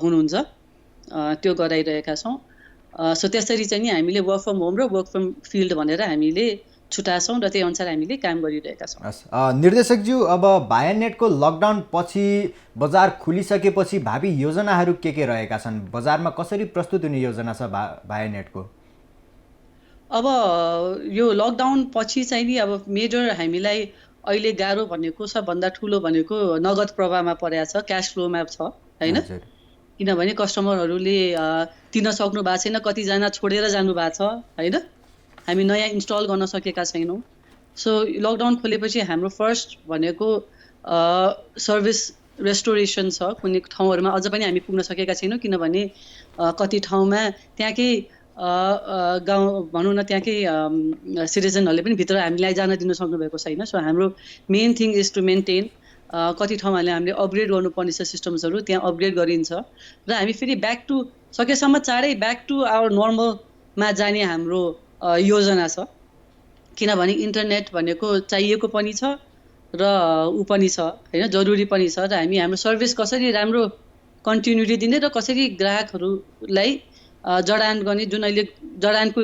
हुनुहुन्छ, त्यो गराइरहेका छौँ। सो त्यसरी चाहिँ नि हामीले वर्क फ्रम होम र वर्क फ्रम फिल्ड भनेर हामीले छुटाछौँ र त्यही अनुसार हामीले काम गरिरहेका छौँ। निर्देशकज्यू, अब भायानेटको लकडाउन पछि बजार खुलिसकेपछि भावी योजनाहरू के रहेका छन्? बजारमा कसरी प्रस्तुत हुने योजना छ भायानेटको? अब यो लकडाउन पछि चाहिँ नि अब मेजर हामीलाई अहिले गाह्रो भनेको सबभन्दा ठुलो भनेको नगद प्रवाहमा परेको छ, क्यास फ्लोमा छ होइन। किनभने कस्टमरहरूले तिर्न सक्नु भएको छैन, कतिजना छोडेर जानुभएको छ होइन। हामी नयाँ इन्स्टल गर्न सकेका छैनौँ। सो लकडाउन खोलेपछि हाम्रो फर्स्ट भनेको सर्भिस रेस्टोरेसन छ। कुनै ठाउँहरूमा अझ पनि हामी पुग्न सकेका छैनौँ किनभने कति ठाउँमा त्यहाँकै गाउँ भनौँ न त्यहाँकै सिटिजनहरूले पनि भित्र हामीलाई जान दिन सक्नुभएको छैन। सो हाम्रो main thing is to maintain. कति ठाउँहरूले हामीले अपग्रेड गर्नुपर्ने छ सिस्टम्सहरू, त्यहाँ अपग्रेड गरिन्छ र हामी फेरि ब्याक टु सकेसम्म चाँडै ब्याक टु आवर नर्मलमा जाने हाम्रो योजना छ। किनभने इन्टरनेट भनेको चाहिएको पनि छ र ऊ पनि छ होइन, जरुरी पनि छ। र हामी हाम्रो सर्भिस कसरी राम्रो कन्टिन्युटी दिने र कसरी ग्राहकहरूलाई जडान गर्ने, जुन अहिले जडानको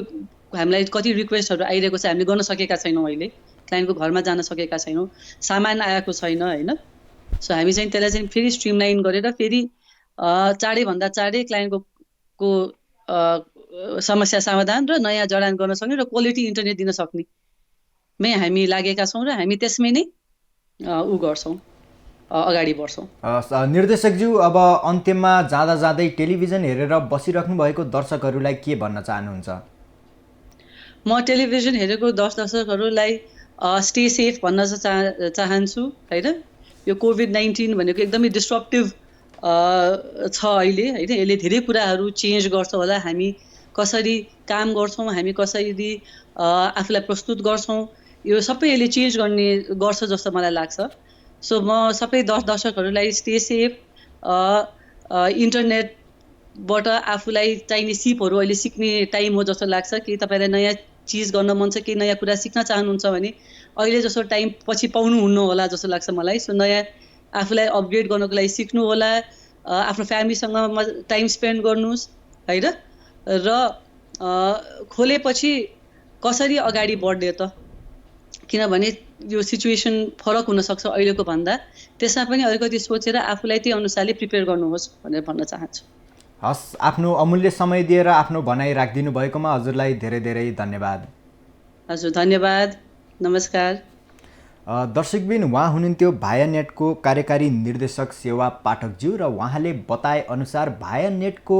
हामीलाई कति रिक्वेस्टहरू आइरहेको छ हामीले गर्न सकेका छैनौँ। अहिले क्लाइन्टको घरमा जान सकेका छैनौँ, सामान आएको छैन होइन। सो हामी चाहिँ त्यसलाई चाहिँ फेरि स्ट्रिमलाइन गरेर फेरि चाँडैभन्दा चाँडै क्लाइन्टको समस्या समाधान र नयाँ जडान गर्न सक्ने र क्वालिटी इन्टरनेट दिन सक्ने मै हामी लागेका छौँ र हामी त्यसमै नै ऊ गर्छौँ, अगाडि बढ्छौँ। निर्देशकज्यू, अब अन्त्यमा जाँदा जाँदै टेलिभिजन हेरेर बसिराख्नु भएको दर्शकहरूलाई के भन्न चाहनुहुन्छ? म टेलिभिजन हेरेको दर्शकहरूलाई स्टे सेफ भन्न चाहन्छु होइन। यो कोभिड-19 भनेको एकदमै डिस्ट्रप्टिभ छ अहिले होइन। यसले धेरै कुराहरू चेन्ज गर्छ होला, हामी कसरी काम गर्छौँ, हामी कसरी आफूलाई प्रस्तुत गर्छौँ, यो सबै यसले चेन्ज गर्छ जस्तो मलाई लाग्छ। सो म सबै दर्शकहरूलाई स्टे सेफ, इन्टरनेटबाट आफूलाई चाहिने सिपहरू अहिले सिक्ने टाइम हो जस्तो लाग्छ। कि तपाईँलाई नयाँ चिज गर्न मन छ, कि नयाँ कुरा सिक्न चाहनुहुन्छ भने अहिले जस्तो टाइम पछि पाउनुहुन्न होला जस्तो लाग्छ मलाई। सो नयाँ आफूलाई अपग्रेड गर्नको लागि सिक्नु होला, आफ्नो फ्यामिलीसँग टाइम स्पेन्ड गर्नुहोस् होइन। र खोलेपछि कसरी अगाडि बढ्ने त, किनभने यो सिचुएसन फरक हुनसक्छ अहिलेको भन्दा, त्यसमा पनि अलिकति सोचेर आफूलाई त्यही अनुसारले प्रिपेयर गर्नुहोस् भनेर भन्न चाहन्छु। हस्, आफ्नो अमूल्य समय दिएर आफ्नो भनाइ राखिदिनु भएकोमा हजुरलाई धेरै धेरै धन्यवाद। हजुर धन्यवाद, नमस्कार। दर्शकबिन, उहाँ हुनुहुन्थ्यो भायानेटको कार्यकारी निर्देशक सेवा पाठकज्यू र उहाँले बताए अनुसार भायानेटको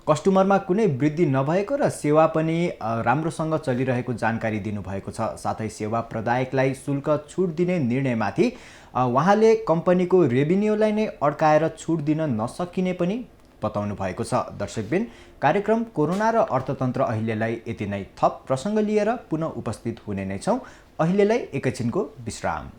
कस्टमरमा कुनै वृद्धि नभएको र सेवा पनि राम्रोसँग चलिरहेको जानकारी दिनुभएको छ। साथै सेवा प्रदायकलाई शुल्क छुट दिने निर्णयमाथि उहाँले कम्पनीको रेभिन्यूलाई नै अड्काएर छुट दिन नसकिने पनि बताउनु भएको छ। दर्शकबिन, कार्यक्रम कोरोना र अर्थतन्त्र अहिलेलाई यति नै। थप प्रसङ्ग लिएर पुनः उपस्थित हुने नै छौँ। अहिलेलाई एकैछिनको विश्राम।